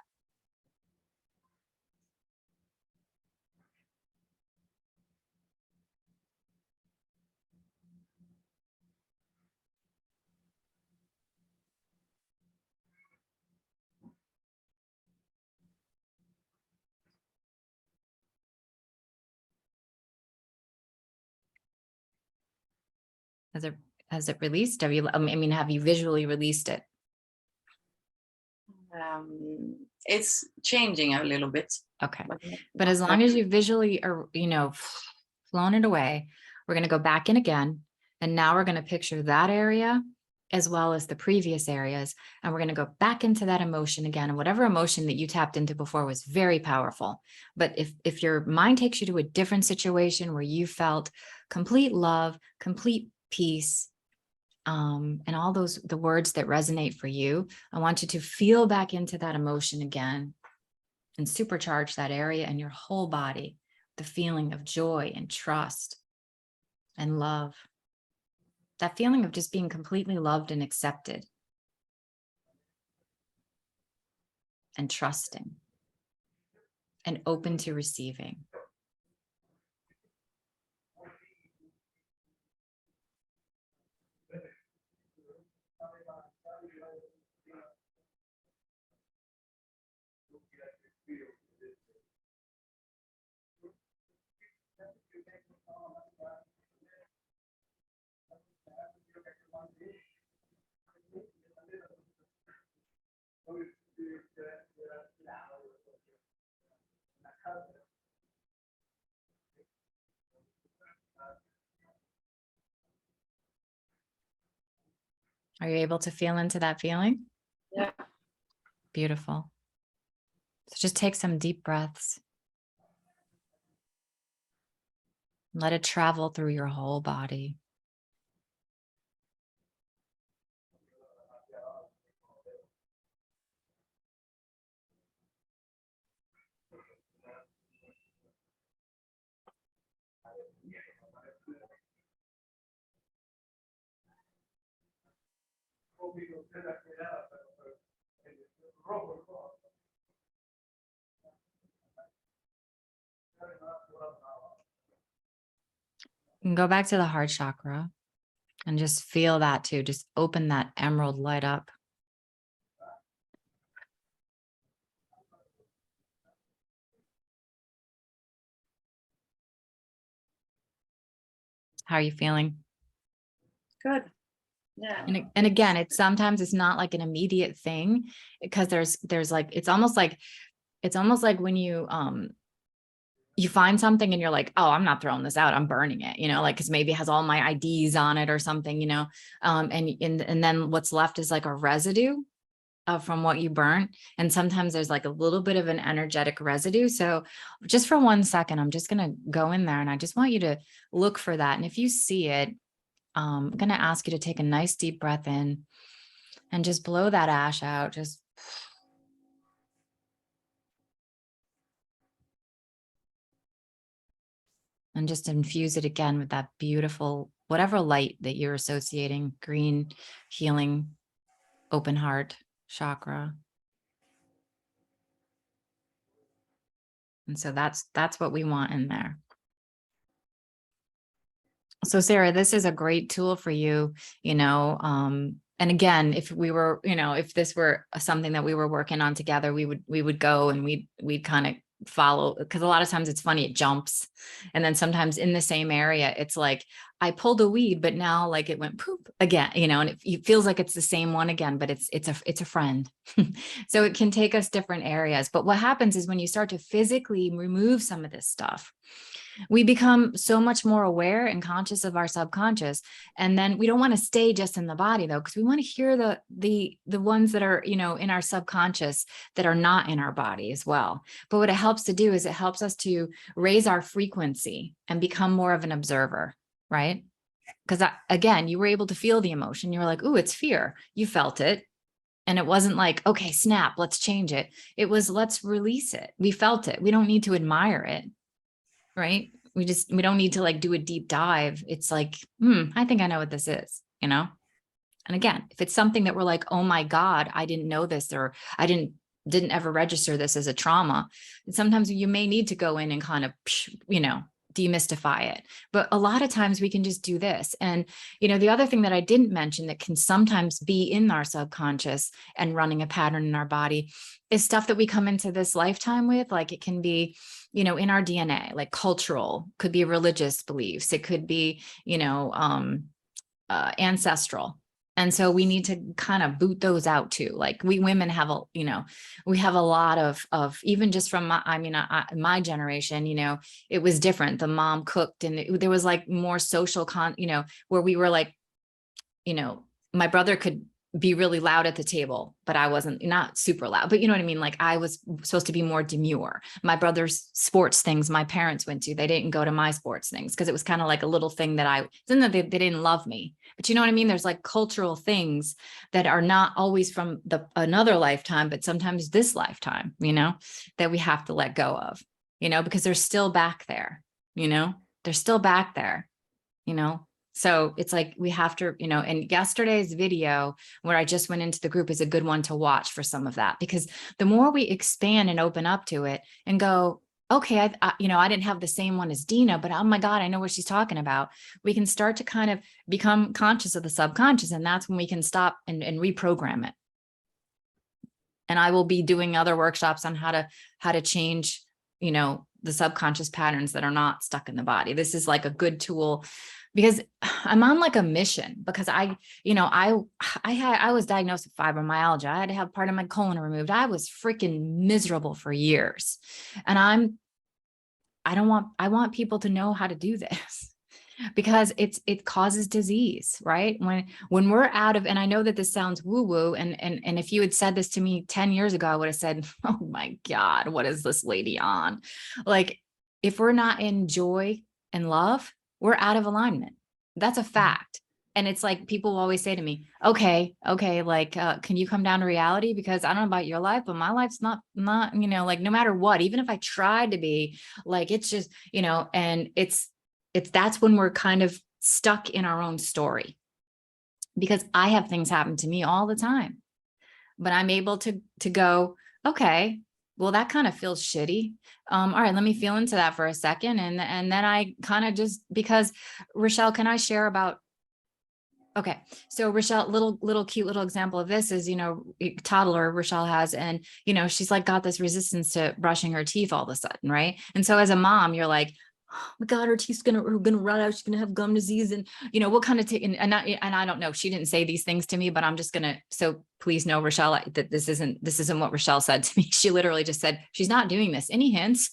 Has it released? Have you visually released it? It's changing a little bit. Okay. But But as long as you visually are, flown it away, we're going to go back in again. And now we're going to picture that area as well as the previous areas. And we're going to go back into that emotion again. And whatever emotion that you tapped into before was very powerful. But if your mind takes you to a different situation where you felt complete love, complete peace, and all the words that resonate for you, I want you to feel back into that emotion again and supercharge that area and your whole body, the feeling of joy and trust and love. That feeling of just being completely loved and accepted and trusting and open to receiving. Are you able to feel into that feeling? Yeah. Beautiful. So just take some deep breaths. Let it travel through your whole body. And go back to the heart chakra and just feel that too. Just open that emerald light up. How are you feeling? Good. Yeah. And again, it's not like an immediate thing, because there's like, it's almost like when you, you find something and you're like, oh, I'm not throwing this out, I'm burning it, like, because maybe it has all my IDs on it or something, and then what's left is like a residue from what you burnt. And sometimes there's like a little bit of an energetic residue. So just for 1 second, I'm just going to go in there and I just want you to look for that. And if you see it, I'm going to ask you to take a nice deep breath in and just blow that ash out. Just and just infuse it again with that beautiful, whatever light that you're associating, green, healing, open heart chakra. And so that's what we want in there. So Sarah, this is a great tool for you, and again, if we were, if this were something that we were working on together, we would go and we'd kind of follow, because a lot of times it's funny, it jumps. And then sometimes in the same area, it's like, I pulled a weed, but now like it went poop again, and it feels like it's the same one again, but it's a friend. So it can take us different areas. But what happens is when you start to physically remove some of this stuff, we become so much more aware and conscious of our subconscious. And then we don't want to stay just in the body though, because we want to hear the ones that are, in our subconscious that are not in our body as well. But what it helps to do is it helps us to raise our frequency and become more of an observer, right? Because again, you were able to feel the emotion. You were like, ooh, it's fear. You felt it. And it wasn't like, okay, snap, let's change it. It was, let's release it. We felt it. We don't need to admire it. Right? We don't need to like do a deep dive. It's like, I think I know what this is, And again, if it's something that we're like, oh my God, I didn't know this, or I didn't ever register this as a trauma. And sometimes you may need to go in and kind of, demystify it. But a lot of times we can just do this. And, the other thing that I didn't mention that can sometimes be in our subconscious and running a pattern in our body is stuff that we come into this lifetime with. Like it can be, in our DNA, like cultural, could be religious beliefs. It could be, ancestral. And so we need to kind of boot those out too. Like we women have we have a lot of even just from my generation, it was different. The mom cooked and there was like more social where we were like, my brother could be really loud at the table, but I wasn't, not super loud, but you know what I mean? Like I was supposed to be more demure. My brother's sports things my parents went to, they didn't go to my sports things because it was kind of like a little thing that they didn't love me. But you know what I mean? There's like cultural things that are not always from another lifetime, but sometimes this lifetime, that we have to let go of, because they're still back there, they're still back there, So it's like we have to, and yesterday's video where I just went into the group is a good one to watch for some of that, because the more we expand and open up to it and go, okay, I didn't have the same one as Dina, but oh my God, I know what she's talking about. We can start to kind of become conscious of the subconscious. And that's when we can stop and reprogram it. And I will be doing other workshops on how to change, the subconscious patterns that are not stuck in the body. This is like a good tool because I'm on like a mission, because I was diagnosed with fibromyalgia. I had to have part of my colon removed. I was freaking miserable for years. And I want people to know how to do this because it causes disease, right? When we're out of, and I know that this sounds woo woo. And if you had said this to me 10 years ago, I would have said, oh my God, what is this lady on? Like, if we're not in joy and love, we're out of alignment. That's a fact. And it's like, people always say to me, okay, like, can you come down to reality? Because I don't know about your life, but my life's not, like no matter what, even if I tried to be like, it's just, and that's when we're kind of stuck in our own story, because I have things happen to me all the time, but I'm able to go, okay, well, that kind of feels shitty. All right, let me feel into that for a second. And then I kind of just, because Rochelle, can I share about, okay. So Rochelle, little cute little example of this is, toddler Rochelle has, and, she's like got this resistance to brushing her teeth all of a sudden. Right. And so as a mom, you're like, oh my God, her teeth's gonna rot out. She's gonna have gum disease, and you know, what kind of and I don't know. She didn't say these things to me, but I'm just gonna. So please know, Rochelle, that this isn't what Rochelle said to me. She literally just said, she's not doing this. Any hints?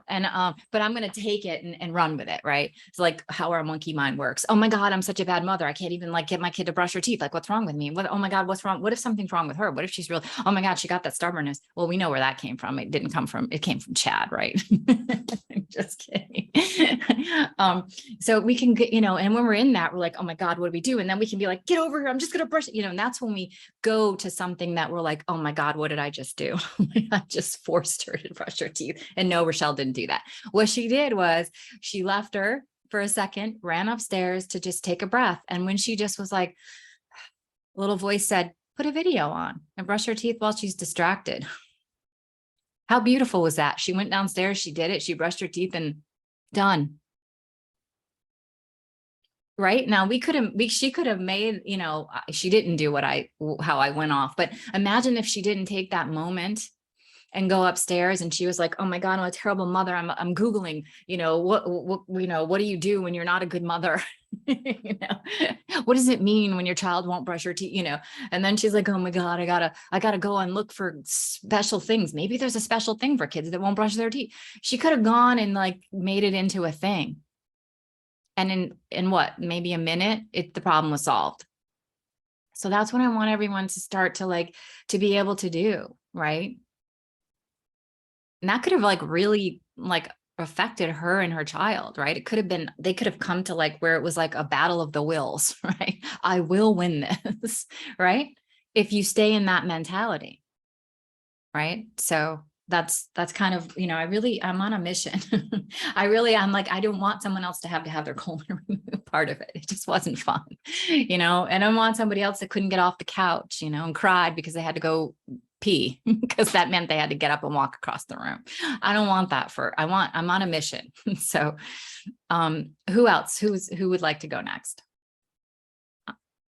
And but I'm gonna take it and run with it, right? It's like how our monkey mind works. Oh my God, I'm such a bad mother. I can't even like get my kid to brush her teeth. Like, what's wrong with me? What? Oh my God, what's wrong? What if something's wrong with her? What if she's real? Oh my God, she got that stubbornness. Well, we know where that came from. It didn't come from. It came from Chad, right? I'm just kidding. So we can get, you know, and when we're in that, we're like, oh my God, what do we do? And then we can be like, get over here. I'm just gonna brush it, you know. And that's when we go to something that we're like, oh my God, what did I just do? I just forced her to brush her teeth. And no, Rochelle didn't do that. What she did was she left her for a second, ran upstairs to just take a breath. And when she just was like, a little voice said, put a video on and brush her teeth while she's distracted. How beautiful was that? She went downstairs, she did it, she brushed her teeth and done. Right now she could have made, you know, she didn't do how I went off, but imagine if she didn't take that moment and go upstairs and she was like, oh my God, I'm a terrible mother. I'm Googling, you know, what do you do when you're not a good mother? You know, what does it mean when your child won't brush her teeth, you know? And then she's like, oh my God, I gotta go and look for special things. Maybe there's a special thing for kids that won't brush their teeth. She could have gone and like made it into a thing. And in what, maybe a minute, the problem was solved. So that's what I want everyone to start to like, to be able to do, right? And that could have like really like affected her and her child, right? It could have been, they could have come to like where it was like a battle of the wills, right? I will win this, right? If you stay in that mentality, right? So that's kind of, you know, I'm on a mission. I'm like, I don't want someone else to have their colon removed part of it. It just wasn't fun, you know, and I don't want somebody else that couldn't get off the couch, you know, and cried because they had to go pee because that meant they had to get up and walk across the room. I don't want that I'm on a mission. So who else? Who would like to go next?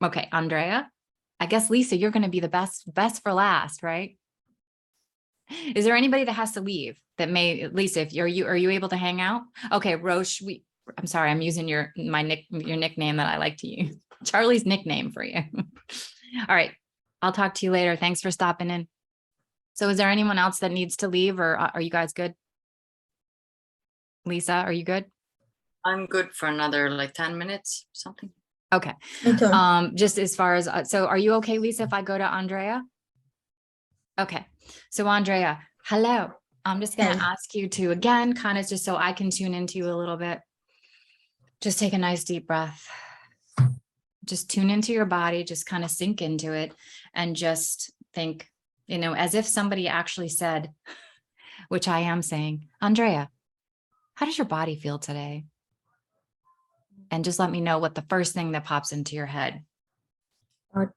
Okay, Andrea. I guess Lisa, you're going to be the best for last, right? Is there anybody that has to leave that may, Lisa, if are you able to hang out? Okay, Roche, I'm sorry, I'm using your nickname that I like to use. Charlie's nickname for you. All right, I'll talk to you later. Thanks for stopping in. So is there anyone else that needs to leave, or are you guys good? Lisa, are you good? I'm good for another like 10 minutes or something. Okay. Just as far as, so are you okay, Lisa, if I go to Andrea? Okay. So Andrea, hello. I'm just going to ask you to, again, kind of just so I can tune into you a little bit. Just take a nice deep breath. Just tune into your body, just kind of sink into it and just think, you know, as if somebody actually said, which I am saying, Andrea, how does your body feel today? And just let me know what the first thing that pops into your head.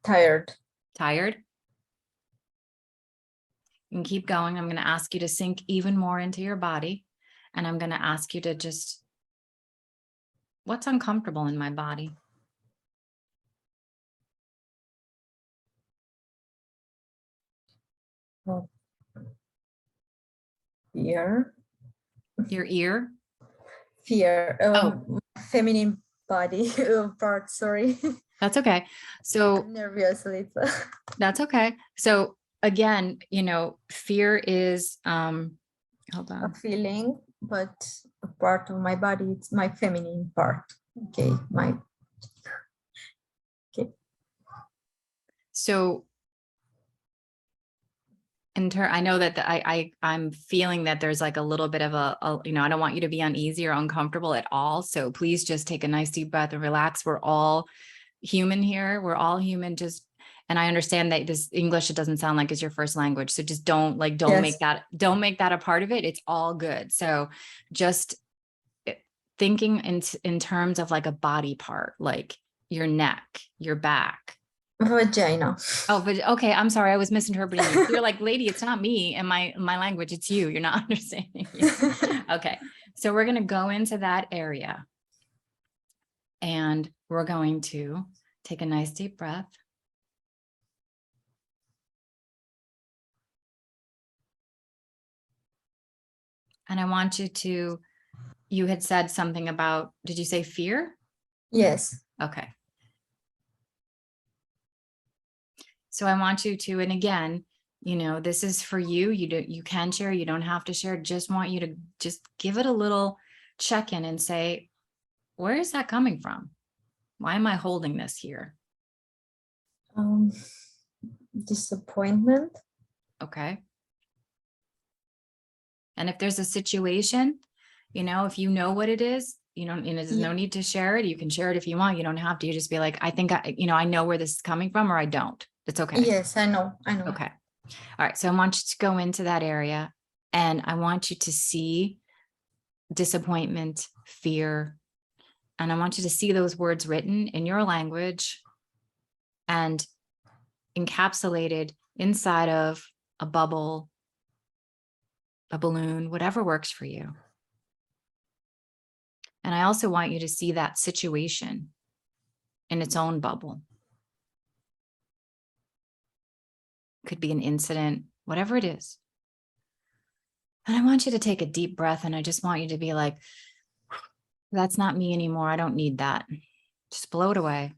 Tired. Tired? You can keep going. I'm going to ask you to sink even more into your body. And I'm going to ask you to just, what's uncomfortable in my body? Fear. Your ear? Fear. Feminine body part, sorry. That's okay. So I'm nervous a little. that's okay. So again, you know, fear is, hold on. A feeling, but a part of my body, it's my feminine part. Okay, okay. So I know that I'm feeling that there's like a little bit of a, you know, I don't want you to be uneasy or uncomfortable at all. So please just take a nice deep breath and relax. We're all human here. We're all human. And I understand that this English, it doesn't sound like is your first language. So just don't make that a part of it. It's all good. So just thinking in terms of like a body part, like your neck, your back. Vagina. Oh, but okay. I'm sorry. I was misinterpreting you. You're like, lady, it's not me and my language. It's you. You're not understanding. Okay. So we're going to go into that area and we're going to take a nice deep breath. And I want you to you had said something about, did you say fear? Yes. Okay. So I want you to, and again, you know, this is for you. You can share, you don't have to share. Just want you to just give it a little check-in and say, where is that coming from? Why am I holding this here? Disappointment. Okay. And if there's a situation, you know, if you know what it is, you know, there's no need to share it. You can share it if you want. You don't have to. You just be like, I think I know where this is coming from, or I don't. It's okay. Yes, I know. Okay. All right. So I want you to go into that area, and I want you to see disappointment, fear, and I want you to see those words written in your language and encapsulated inside of a bubble, a balloon, whatever works for you. And I also want you to see that situation in its own bubble. Could be an incident, whatever it is. And I want you to take a deep breath, and I just want you to be like, that's not me anymore. I don't need that. Just blow it away.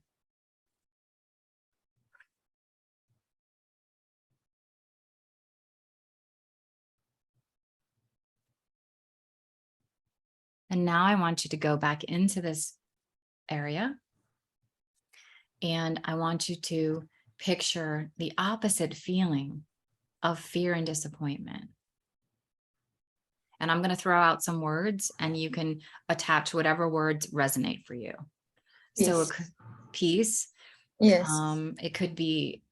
And now I want you to go back into this area. And I want you to picture the opposite feeling of fear and disappointment. And I'm going to throw out some words, and you can attach whatever words resonate for you. So Yes. peace. Yes. It could be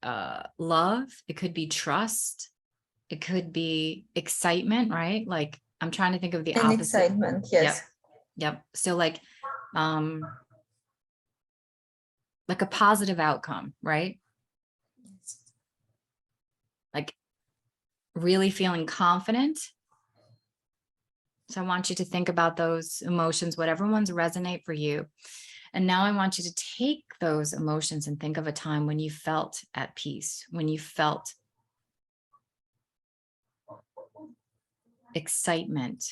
love. It could be trust. It could be excitement, right? Like I'm trying to think of the And opposite. excitement. Yes. Yep. So like a positive outcome, right? Like really feeling confident. So I want you to think about those emotions, whatever ones resonate for you. And now I want you to take those emotions and think of a time when you felt at peace, when you felt excitement,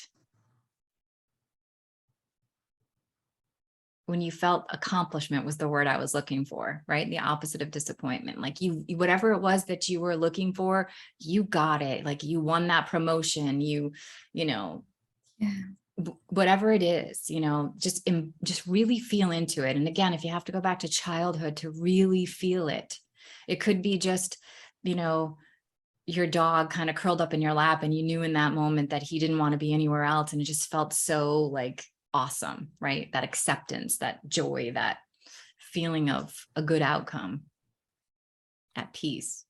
when you felt accomplishment was the word I was looking for, right? The opposite of disappointment. Like you whatever it was that you were looking for, you got it. Like you won that promotion, you know, whatever it is, you know, just really feel into it. And again, if you have to go back to childhood to really feel it, it could be just, you know, your dog kind of curled up in your lap and you knew in that moment that he didn't want to be anywhere else. And it just felt so like awesome, right? That acceptance, that joy, that feeling of a good outcome, at peace.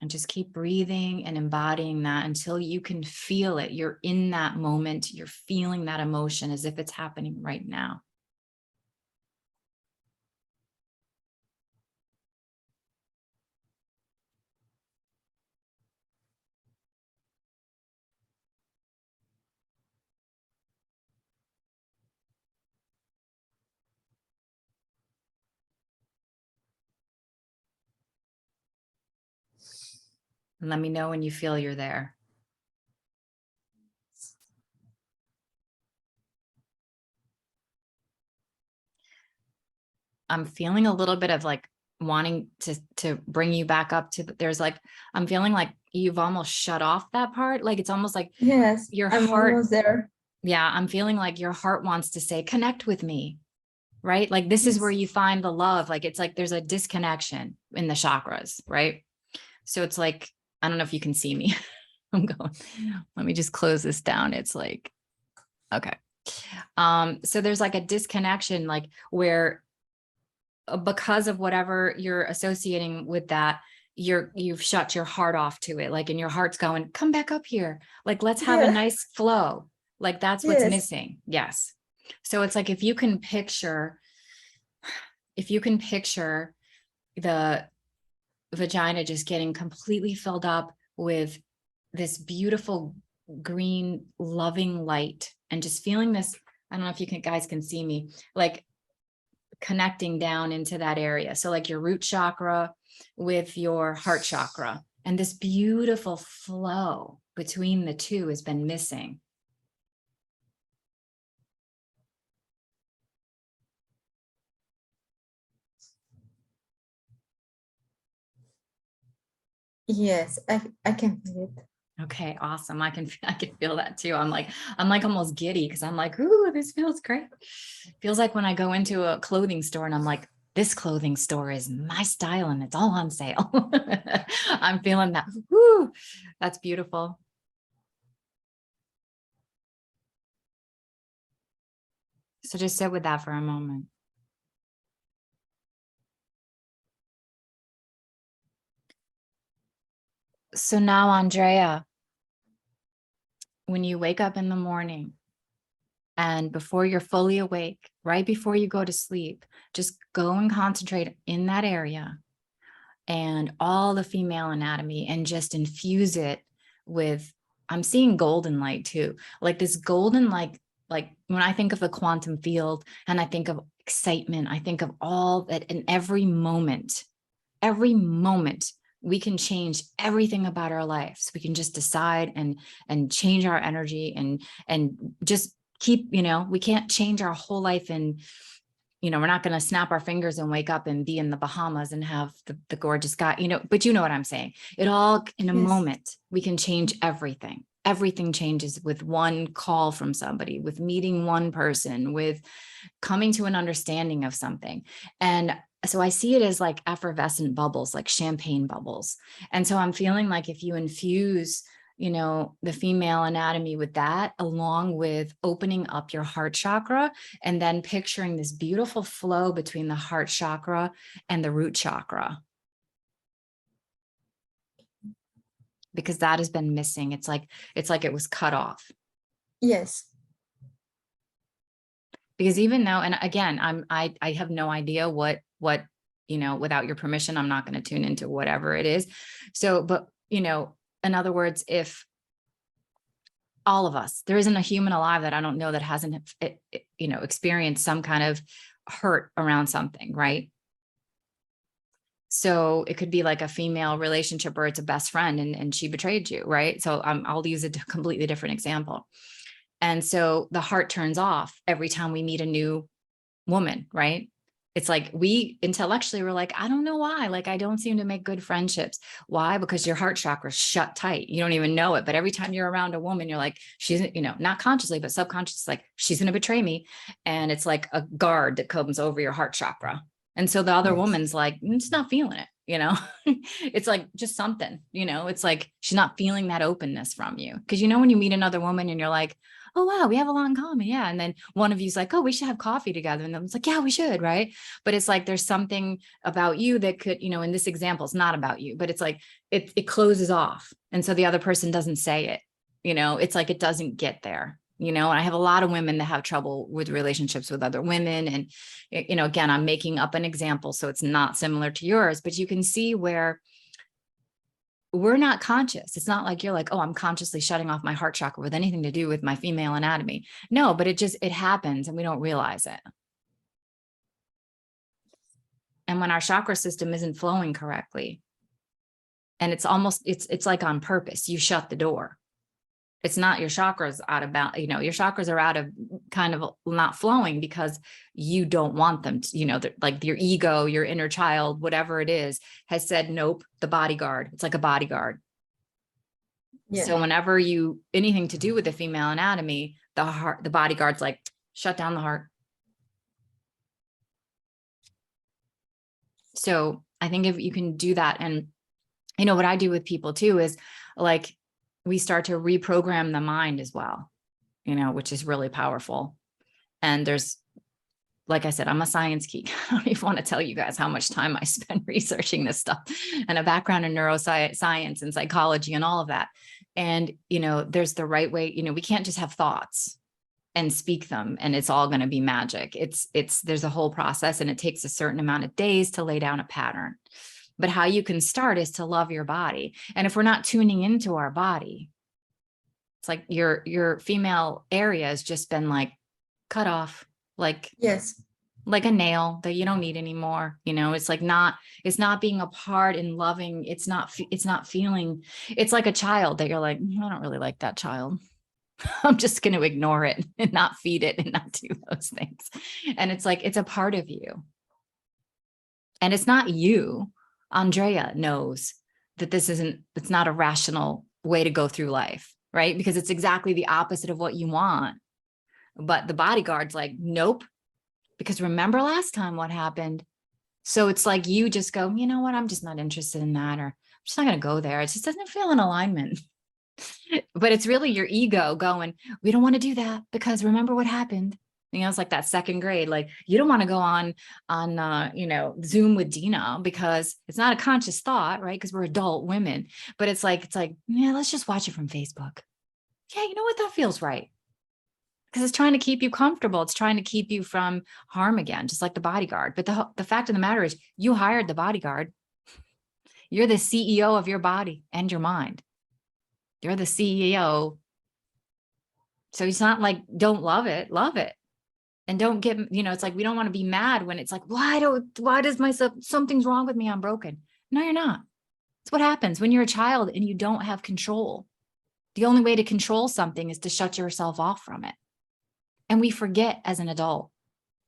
And just keep breathing and embodying that until you can feel it. You're in that moment. You're feeling that emotion as if it's happening right now. And let me know when you feel you're there. I'm feeling a little bit of like wanting to bring you back up to there's like, I'm feeling like you've almost shut off that part. Like it's almost like Yes. your I'm heart. almost there. Yeah. I'm feeling like your heart wants to say, connect with me, right? Like this is where you find the love. Like, it's like, there's a disconnection in the chakras, right? So it's like, I don't know if you can see me. I'm going, let me just close this down. It's like, okay. So there's like a disconnection, like where because of whatever you're associating with that, you've shut your heart off to it. Like, and your heart's going, come back up here. Like, let's have a nice flow. Like that's what's missing. Yes. So it's like, if you can picture the vagina just getting completely filled up with this beautiful green loving light, and just feeling this, I don't know if you guys can see me, like connecting down into that area. So like your root chakra with your heart chakra, and this beautiful flow between the two has been missing. Yes, I can feel it. Okay, awesome. I can feel that too. I'm like almost giddy because I'm like, ooh, this feels great. Feels like when I go into a clothing store and I'm like, this clothing store is my style and it's all on sale. I'm feeling that. Woo, that's beautiful. So just sit with that for a moment. So now, Andrea, when you wake up in the morning and before you're fully awake, right before you go to sleep, just go and concentrate in that area and all the female anatomy and just infuse it with, I'm seeing golden light too, like this golden, like when I think of the quantum field and I think of excitement, I think of all that in every moment we can change everything about our lives. We can just decide and change our energy and just keep, we can't change our whole life in, we're not going to snap our fingers and wake up and be in the Bahamas and have the gorgeous guy, but you know what I'm saying? It all in a Yes. moment, we can change everything. Everything changes with one call from somebody, with meeting one person, with coming to an understanding of something. And so I see it as like effervescent bubbles, like champagne bubbles. And so I'm feeling like if you infuse, the female anatomy with that, along with opening up your heart chakra, and then picturing this beautiful flow between the heart chakra and the root chakra. Because that has been missing. It's like it was cut off. Yes. Because even though, and again, I have no idea what, without your permission, I'm not going to tune into whatever it is. So, but, in other words, if all of us, there isn't a human alive that I don't know that hasn't, experienced some kind of hurt around something, right? So it could be like a female relationship where it's a best friend and she betrayed you, right? So I'll use a completely different example. And so the heart turns off every time we meet a new woman, right? It's like we intellectually were like, I don't know why, like I don't seem to make good friendships. Why? Because your heart chakra is shut tight. You don't even know it. But every time you're around a woman, you're like, she's, not consciously, but subconsciously, like she's going to betray me. And it's like a guard that comes over your heart chakra. And so the other Yes. woman's like, it's not feeling it, it's like just something, it's like she's not feeling that openness from you. Because, when you meet another woman and you're like, oh, wow, we have a lot in common. Yeah. And then one of you's like, oh, we should have coffee together. And then it's like, yeah, we should. Right. But it's like, there's something about you that could, in this example, it's not about you, but it's like, it closes off. And so the other person doesn't say it, it's like, it doesn't get there, and I have a lot of women that have trouble with relationships with other women. And, again, I'm making up an example, so it's not similar to yours, but you can see where we're not conscious. It's not like you're like, oh, I'm consciously shutting off my heart chakra with anything to do with my female anatomy. No, but it happens and we don't realize it. And when our chakra system isn't flowing correctly, and it's like on purpose, you shut the door. It's not your chakras out of balance, your chakras are out of kind of not flowing because you don't want them to, like your ego, your inner child, whatever it is, has said, nope, the bodyguard. It's like a bodyguard. Yeah. So whenever anything to do with the female anatomy, the bodyguard's like, shut down the heart. So I think if you can do that, and what I do with people too is like, we start to reprogram the mind as well, which is really powerful. And there's, like I said, I'm a science geek. I don't even want to tell you guys how much time I spend researching this stuff, and a background in neuroscience and psychology and all of that. And, there's the right way, we can't just have thoughts and speak them and it's all going to be magic. There's a whole process, and it takes a certain amount of days to lay down a pattern. But how you can start is to love your body. And if we're not tuning into our body, it's like your female area has just been like cut off. Like, yes, like a nail that you don't need anymore. You know, it's like it's not being apart and loving. It's not feeling, it's like a child that you're like, I don't really like that child. I'm just going to ignore it and not feed it and not do those things. And it's like, it's a part of you. And it's not you. Andrea knows that it's not a rational way to go through life, right? Because it's exactly the opposite of what you want. But the bodyguard's like, nope. Because remember last time what happened? So it's like you just go, you know what? I'm just not interested in that, or I'm just not going to go there. It just doesn't feel in alignment. But it's really your ego going, we don't want to do that because remember what happened. You know, it's like that second grade, like you don't want to go on Zoom with Dina because it's not a conscious thought, right? Because we're adult women, but it's like, yeah, let's just watch it from Facebook. Yeah, you know what? That feels right. Because it's trying to keep you comfortable. It's trying to keep you from harm again, just like the bodyguard. But the fact of the matter is you hired the bodyguard. You're the CEO of your body and your mind. You're the CEO. So it's not like, don't love it. And don't get, it's like, we don't want to be mad when it's like, why does myself, something's wrong with me, I'm broken. No, you're not. It's what happens when you're a child and you don't have control. The only way to control something is to shut yourself off from it. And we forget as an adult.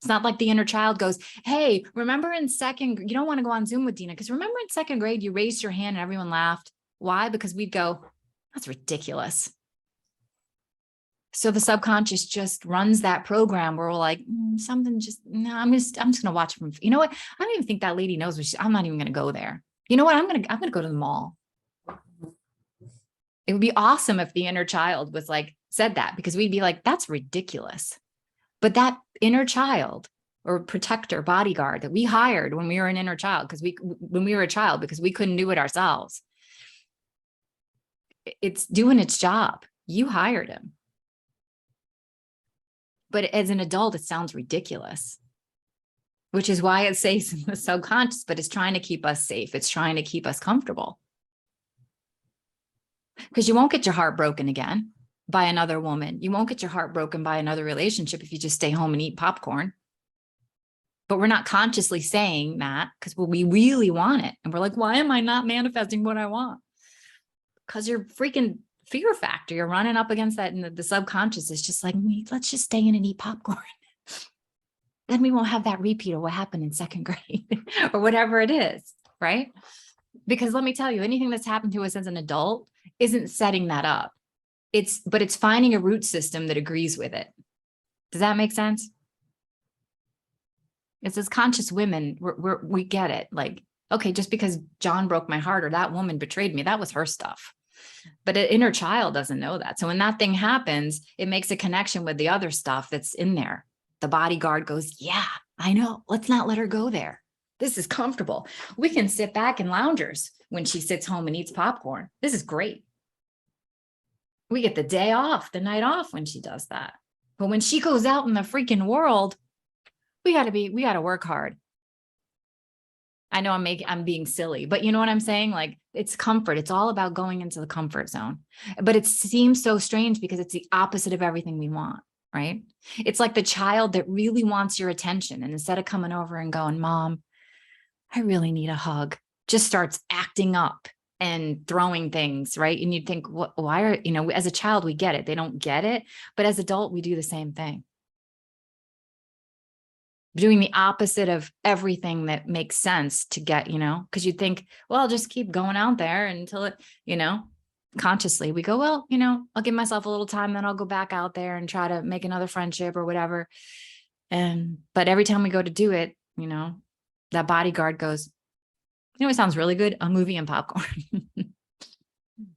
It's not like the inner child goes, hey, remember in second, you don't want to go on Zoom with Dina because remember in second grade, you raised your hand and everyone laughed. Why? Because we'd go, that's ridiculous. So the subconscious just runs that program where we're like, something just, no, I'm just going to watch from, you know what? I don't even think that lady knows what I'm not even going to go there. You know what? I'm going to go to the mall. It would be awesome if the inner child was like, said that, because we'd be like, that's ridiculous. But that inner child or protector, bodyguard that we hired when we were an inner child, when we were a child, because we couldn't do it ourselves. It's doing its job. You hired him. But as an adult, it sounds ridiculous, which is why it says in the subconscious, but it's trying to keep us safe. It's trying to keep us comfortable. Because you won't get your heart broken again by another woman. You won't get your heart broken by another relationship if you just stay home and eat popcorn. But we're not consciously saying that because we really want it. And we're like, why am I not manifesting what I want? Because you're freaking fear factor. You're running up against that. And the subconscious is just like, let's just stay in and eat popcorn. Then we won't have that repeat of what happened in second grade or whatever it is, right? Because let me tell you, anything that's happened to us as an adult isn't setting that up. But it's finding a root system that agrees with it. Does that make sense? It's as conscious women, we get it. Like, okay, just because John broke my heart or that woman betrayed me, that was her stuff. But an inner child doesn't know that. So when that thing happens, it makes a connection with the other stuff that's in there. The bodyguard goes, yeah, I know. Let's not let her go there. This is comfortable. We can sit back in loungers when she sits home and eats popcorn. This is great. We get the day off, the night off when she does that. But when she goes out in the freaking world, we got to work hard. I know I'm being silly, but you know what I'm saying? Like, it's comfort. It's all about going into the comfort zone. But it seems so strange because it's the opposite of everything we want, right? It's like the child that really wants your attention. And instead of coming over and going, Mom, I really need a hug, just starts acting up and throwing things, right? And you'd think, why are, as a child, we get it. They don't get it. But as adult, we do the same thing. Doing the opposite of everything that makes sense to get, because you think, well, I'll just keep going out there until it, consciously we go, well, I'll give myself a little time, then I'll go back out there and try to make another friendship or whatever. But every time we go to do it, that bodyguard goes, it sounds really good. A movie and popcorn.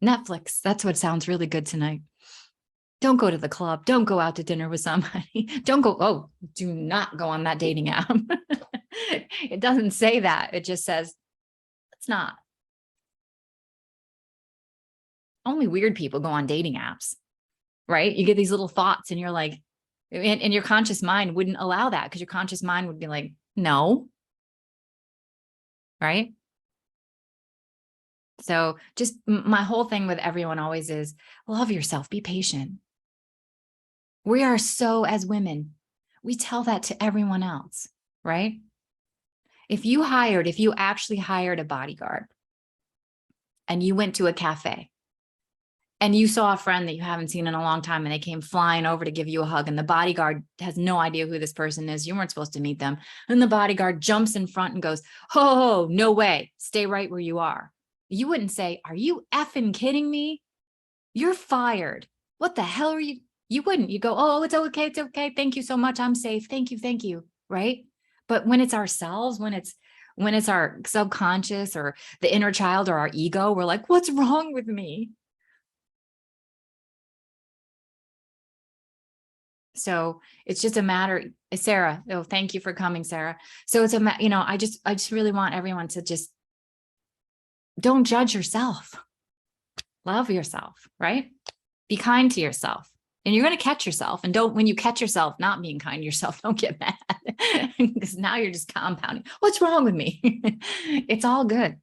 Netflix. That's what sounds really good tonight. Don't go to the club. Don't go out to dinner with somebody. Do not go on that dating app. It doesn't say that. It just says, it's not. Only weird people go on dating apps, right? You get these little thoughts and you're like, and your conscious mind wouldn't allow that because your conscious mind would be like, no. Right? So just my whole thing with everyone always is love yourself, be patient. We are so, as women, we tell that to everyone else. right? If you actually hired a bodyguard and you went to a cafe and you saw a friend that you haven't seen in a long time and they came flying over to give you a hug and the bodyguard has no idea who this person is, you weren't supposed to meet them. And the bodyguard jumps in front and goes, oh, no way, stay right where you are. You wouldn't say, are you effing kidding me? You're fired. What the hell are you? You wouldn't. You go, oh, it's okay. It's okay. Thank you so much. I'm safe. Thank you. Thank you. Right. But when it's ourselves, when it's our subconscious or the inner child or our ego, we're like, what's wrong with me? So it's just a matter, Sarah. Oh, thank you for coming, Sarah. So it's I just really want everyone to just don't judge yourself. Love yourself, right? Be kind to yourself. And you're going to catch yourself. And when you catch yourself not being kind to yourself, don't get mad because now you're just compounding. What's wrong with me? It's all good.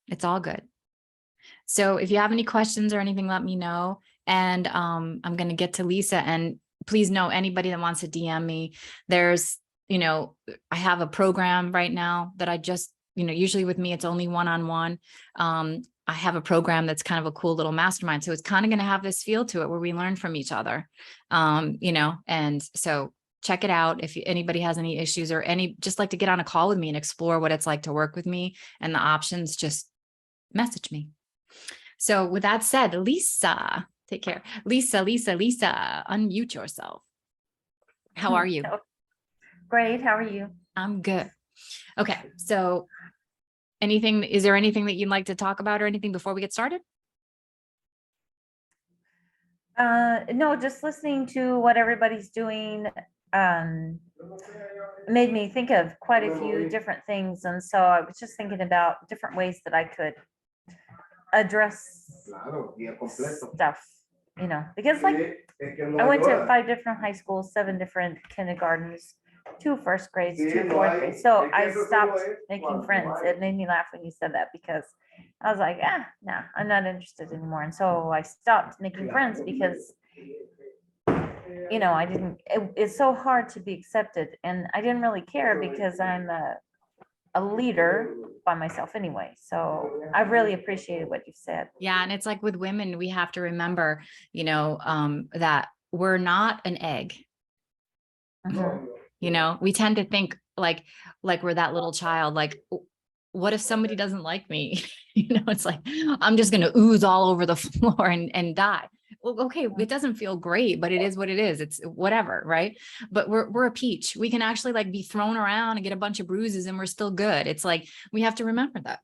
It's all good. So if you have any questions or anything, let me know. And I'm going to get to Lisa, and please know anybody that wants to DM me. There's, I have a program right now that I just, usually with me, it's only one-on-one. I have a program that's kind of a cool little mastermind. So it's kind of going to have this feel to it where we learn from each other, and so check it out. If anybody has any issues or just like to get on a call with me and explore what it's like to work with me and the options, just message me. So with that said, Lisa, take care. Lisa, unmute yourself. How are you? Great. How are you? I'm good. Okay. So is there anything that you'd like to talk about or anything before we get started? No, just listening to what everybody's doing made me think of quite a few different things. And so I was just thinking about different ways that I could address stuff, because like I went to 5 different high schools, 7 different kindergartens, 2 first grades, 2 fourth grades. So I stopped making friends. It made me laugh when you said that because I was like, nah, I'm not interested anymore. And so I stopped making friends because, it's so hard to be accepted. And I didn't really care because I'm a leader by myself anyway. So I really appreciated what you said. Yeah. And it's like with women, we have to remember, that we're not an egg. Mhm. We tend to think like we're that little child, like, what if somebody doesn't like me? It's like, I'm just going to ooze all over the floor and die. Well, okay, it doesn't feel great, but it is what it is. It's whatever, right? But we're a peach. We can actually like be thrown around and get a bunch of bruises and we're still good. It's like, we have to remember that,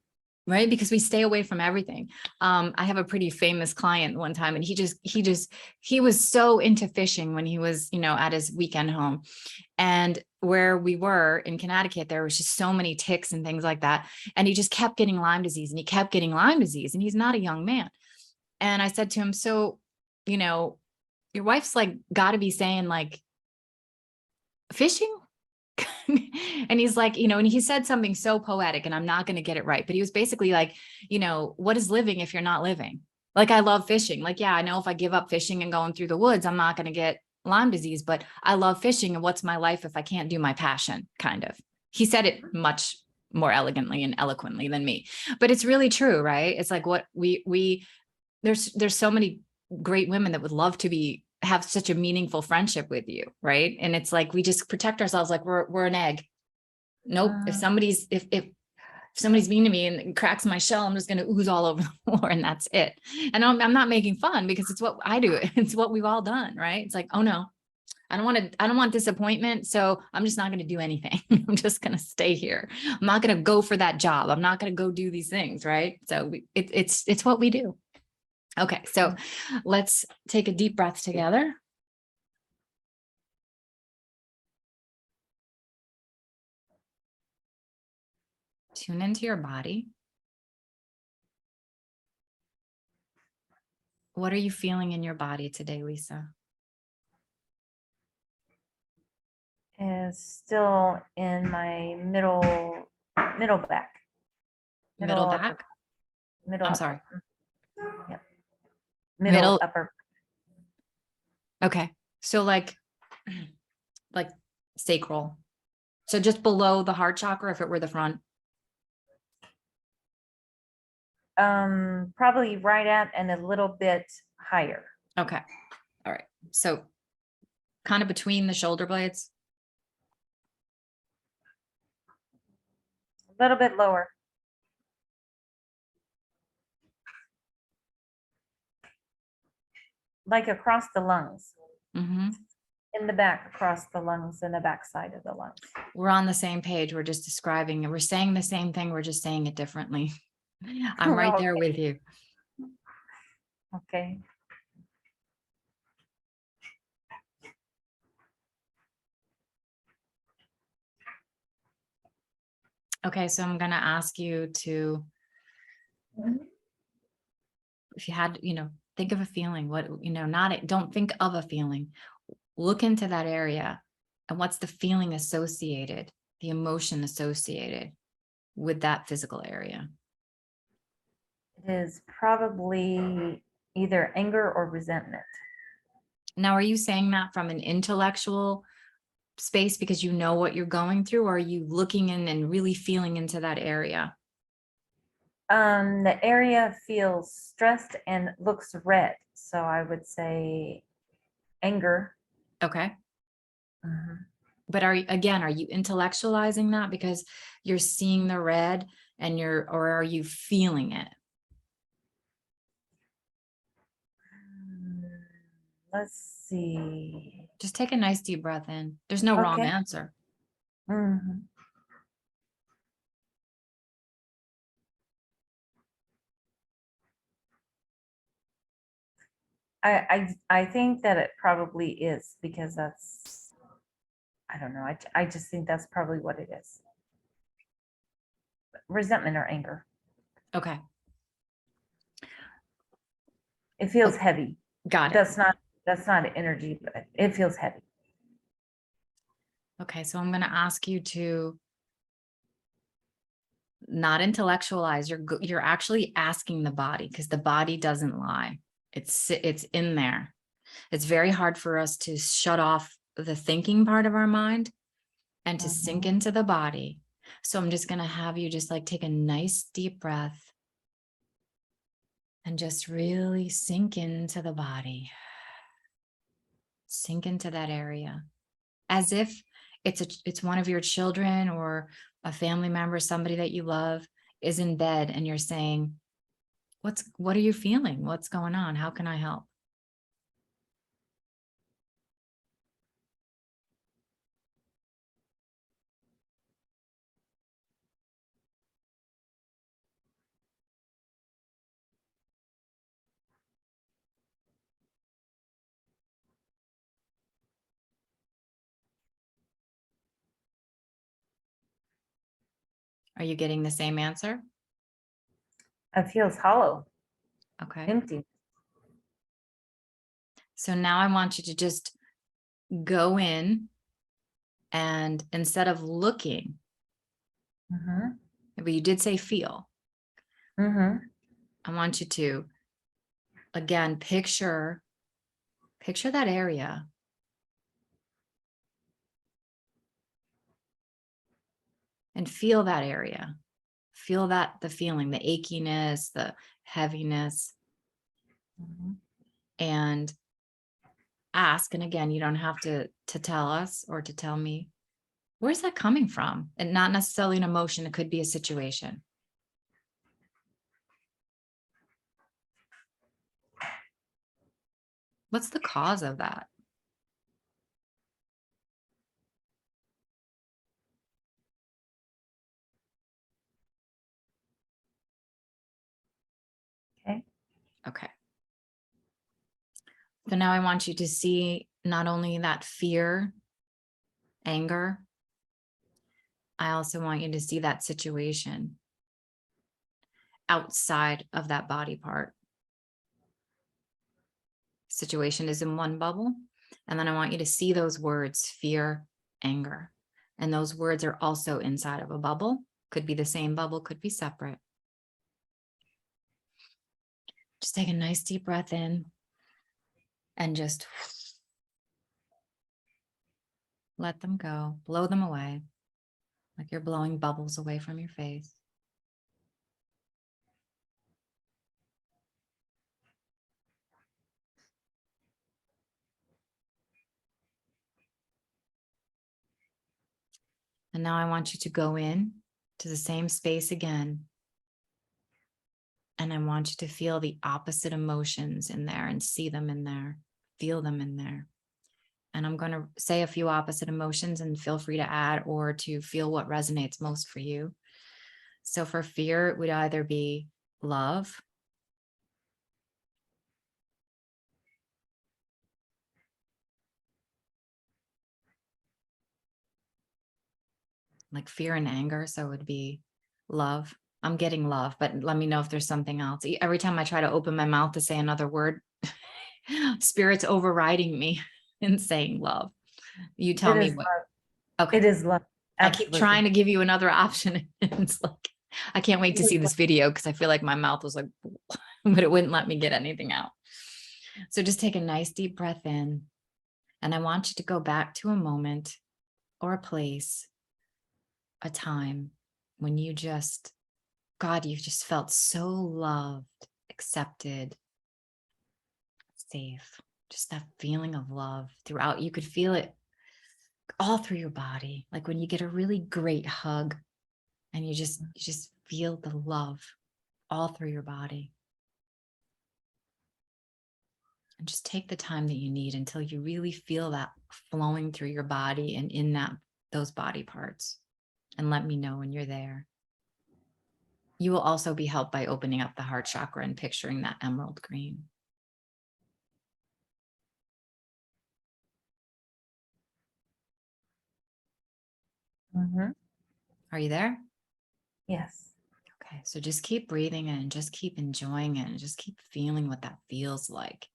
right? Because we stay away from everything. I have a pretty famous client one time, and he was so into fishing when he was, at his weekend home. And where we were in Connecticut, there was just so many ticks and things like that. And he just kept getting Lyme disease and he kept getting Lyme disease, and he's not a young man. And I said to him, so, your wife's like got to be saying like fishing. And he's like, and he said something so poetic, and I'm not going to get it right, but he was basically like, what is living if you're not living? Like, I love fishing. Like, yeah, I know if I give up fishing and going through the woods, I'm not going to get Lyme disease, but I love fishing. And what's my life if I can't do my passion? Kind of. He said it much more elegantly and eloquently than me, but it's really true, right? It's like what there's so many great women that would love to have such a meaningful friendship with you, right? And it's like we just protect ourselves like we're an egg. Nope. If somebody's mean to me and cracks my shell, I'm just going to ooze all over the floor, and that's it. And I'm not making fun because it's what I do. It's what we've all done, right? It's like, oh no, I don't want disappointment. So I'm just not going to do anything. I'm just going to stay here. I'm not going to go for that job. I'm not going to go do these things, right? So it's what we do. Okay, so let's take a deep breath together. Tune into your body. What are you feeling in your body today, Lisa? Is still in my middle back. Middle upper- back? Middle. I'm upper. sorry. Yep. Middle- upper. Okay. So like sacral. So just below the heart chakra, if it were the front. Probably right at and a little bit higher. Okay. All right. So kind of between the shoulder blades. A little bit lower. Like across the lungs, Mhm. in the back, across the lungs, and the back side of the lungs. We're on the same page. We're just describing it. We're saying the same thing. We're just saying it differently. I'm right there Okay. with you. Okay. Okay. So I'm going to ask you to, if you had, think of a feeling, don't think of a feeling. Look into that area and what's the feeling associated, the emotion associated with that physical area. It is probably either anger or resentment. Now, are you saying that from an intellectual space because you know what you're going through, or are you looking in and really feeling into that area? The area feels stressed and looks red. So I would say anger. Okay. Mhm. But are you intellectualizing that because you're seeing the red or are you feeling it? Let's see. Just take a nice deep breath in. There's no wrong Okay. answer. Mhm. I think that it probably is because that's, I don't know. I just think that's probably what it is. Resentment or anger. Okay. It feels Okay. heavy. Got it. That's not energy, but it feels heavy. Okay. So I'm going to ask you to not intellectualize. You're actually asking the body, because the body doesn't lie. It's in there. It's very hard for us to shut off the thinking part of our mind and to sink Mhm. into the body. So I'm just going to have you just like take a nice deep breath and just really sink into the body. Sink into that area as if it's one of your children or a family member, somebody that you love is in bed and you're saying, what are you feeling? What's going on? How can I help? Are you getting the same answer? It feels hollow, Okay. empty. So now I want you to just go in and instead of looking, Mhm. but you did say feel, Mhm. I want you to, again, picture that area. And feel that area. Feel the feeling, the achiness, the heaviness, Mhm. and ask. And again, you don't have to tell us or to tell me, where's that coming from? And not necessarily an emotion. It could be a situation. What's the cause of that? Okay. Okay. So now I want you to see not only that fear, anger, I also want you to see that situation outside of that body part. Situation is in one bubble. And then I want you to see those words, fear, anger. And those words are also inside of a bubble. Could be the same bubble, could be separate. Just take a nice deep breath in and just let them go, blow them away. like you're blowing bubbles away from your face. And now I want you to go in to the same space again. And I want you to feel the opposite emotions in there and see them in there, feel them in there. And I'm going to say a few opposite emotions and feel free to add or to feel what resonates most for you. So for fear, it would either be love, like fear and anger. So it would be love. I'm getting love, but let me know if there's something else. Every time I try to open my mouth to say another word, spirit's overriding me and saying love. You tell It me is what. love. Okay. It is love. I keep Absolutely. trying to give you another option. It's like, I can't wait to see this video because I feel like my mouth was like, but it wouldn't let me get anything out. So just take a nice deep breath in. And I want you to go back to a moment or a place, a time when you just, God, you just felt so loved, accepted, safe. Just that feeling of love throughout. You could feel it all through your body. Like when you get a really great hug and you just feel the love all through your body. And just take the time that you need until you really feel that flowing through your body and in those body parts. And let me know when you're there. You will also be helped by opening up the heart chakra and picturing that emerald green. Mhm. Are you there? Yes. Okay, so just keep breathing in, just keep enjoying it, and just keep feeling what that feels like.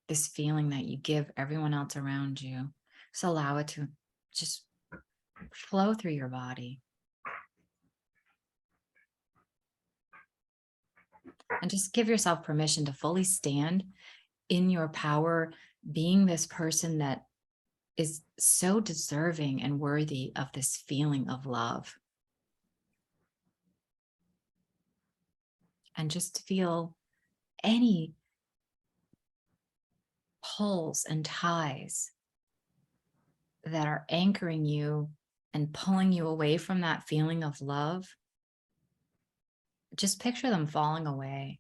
This feeling that you give everyone else around you. Just allow it to just flow through your body. And just give yourself permission to fully stand in your power, being this person that is so deserving and worthy of this feeling of love. And just feel any pulls and ties that are anchoring you and pulling you away from that feeling of love. Just picture them falling away.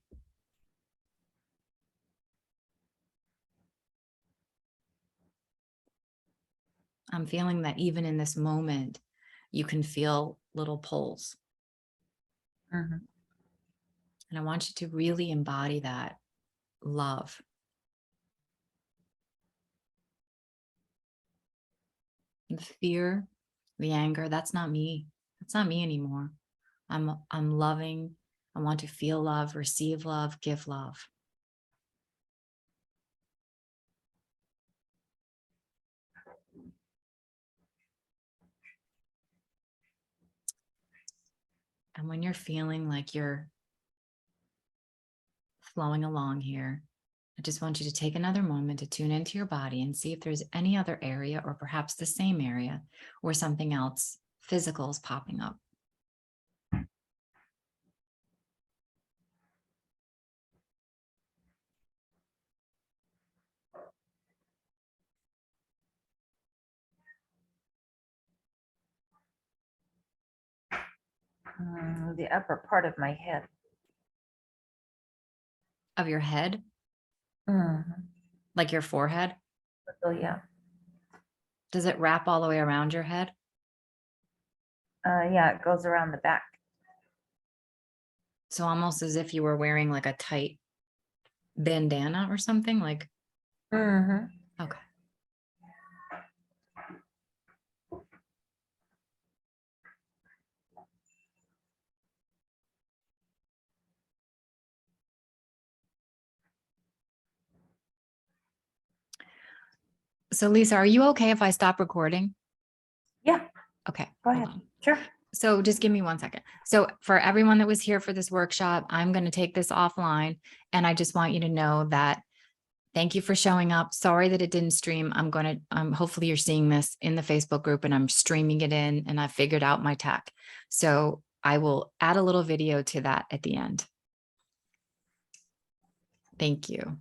I'm feeling that even in this moment, you can feel little pulls. Mhm. And I want you to really embody that love. The fear, the anger, that's not me. That's not me anymore. I'm loving. I want to feel love, receive love, give love. And when you're feeling like you're flowing along here, I just want you to take another moment to tune into your body and see if there's any other area or perhaps the same area where something else physical is popping up. The upper part of my head. Of your head, Mhm. like your forehead. So yeah. Does it wrap all the way around your head? Yeah, it goes around the back. So almost as if you were wearing like a tight bandana or something like, Mm-hmm. okay. So Lisa, are you okay if I stop recording? Yeah, Okay. go hold ahead. on. Sure. So just give me 1 second. So for everyone that was here for this workshop, I'm going to take this offline. And I just want you to know that Thank you for showing up. Sorry that it didn't stream. Hopefully you're seeing this in the Facebook group and I'm streaming it in and I figured out my tech. So I will add a little video to that at the end. Thank you.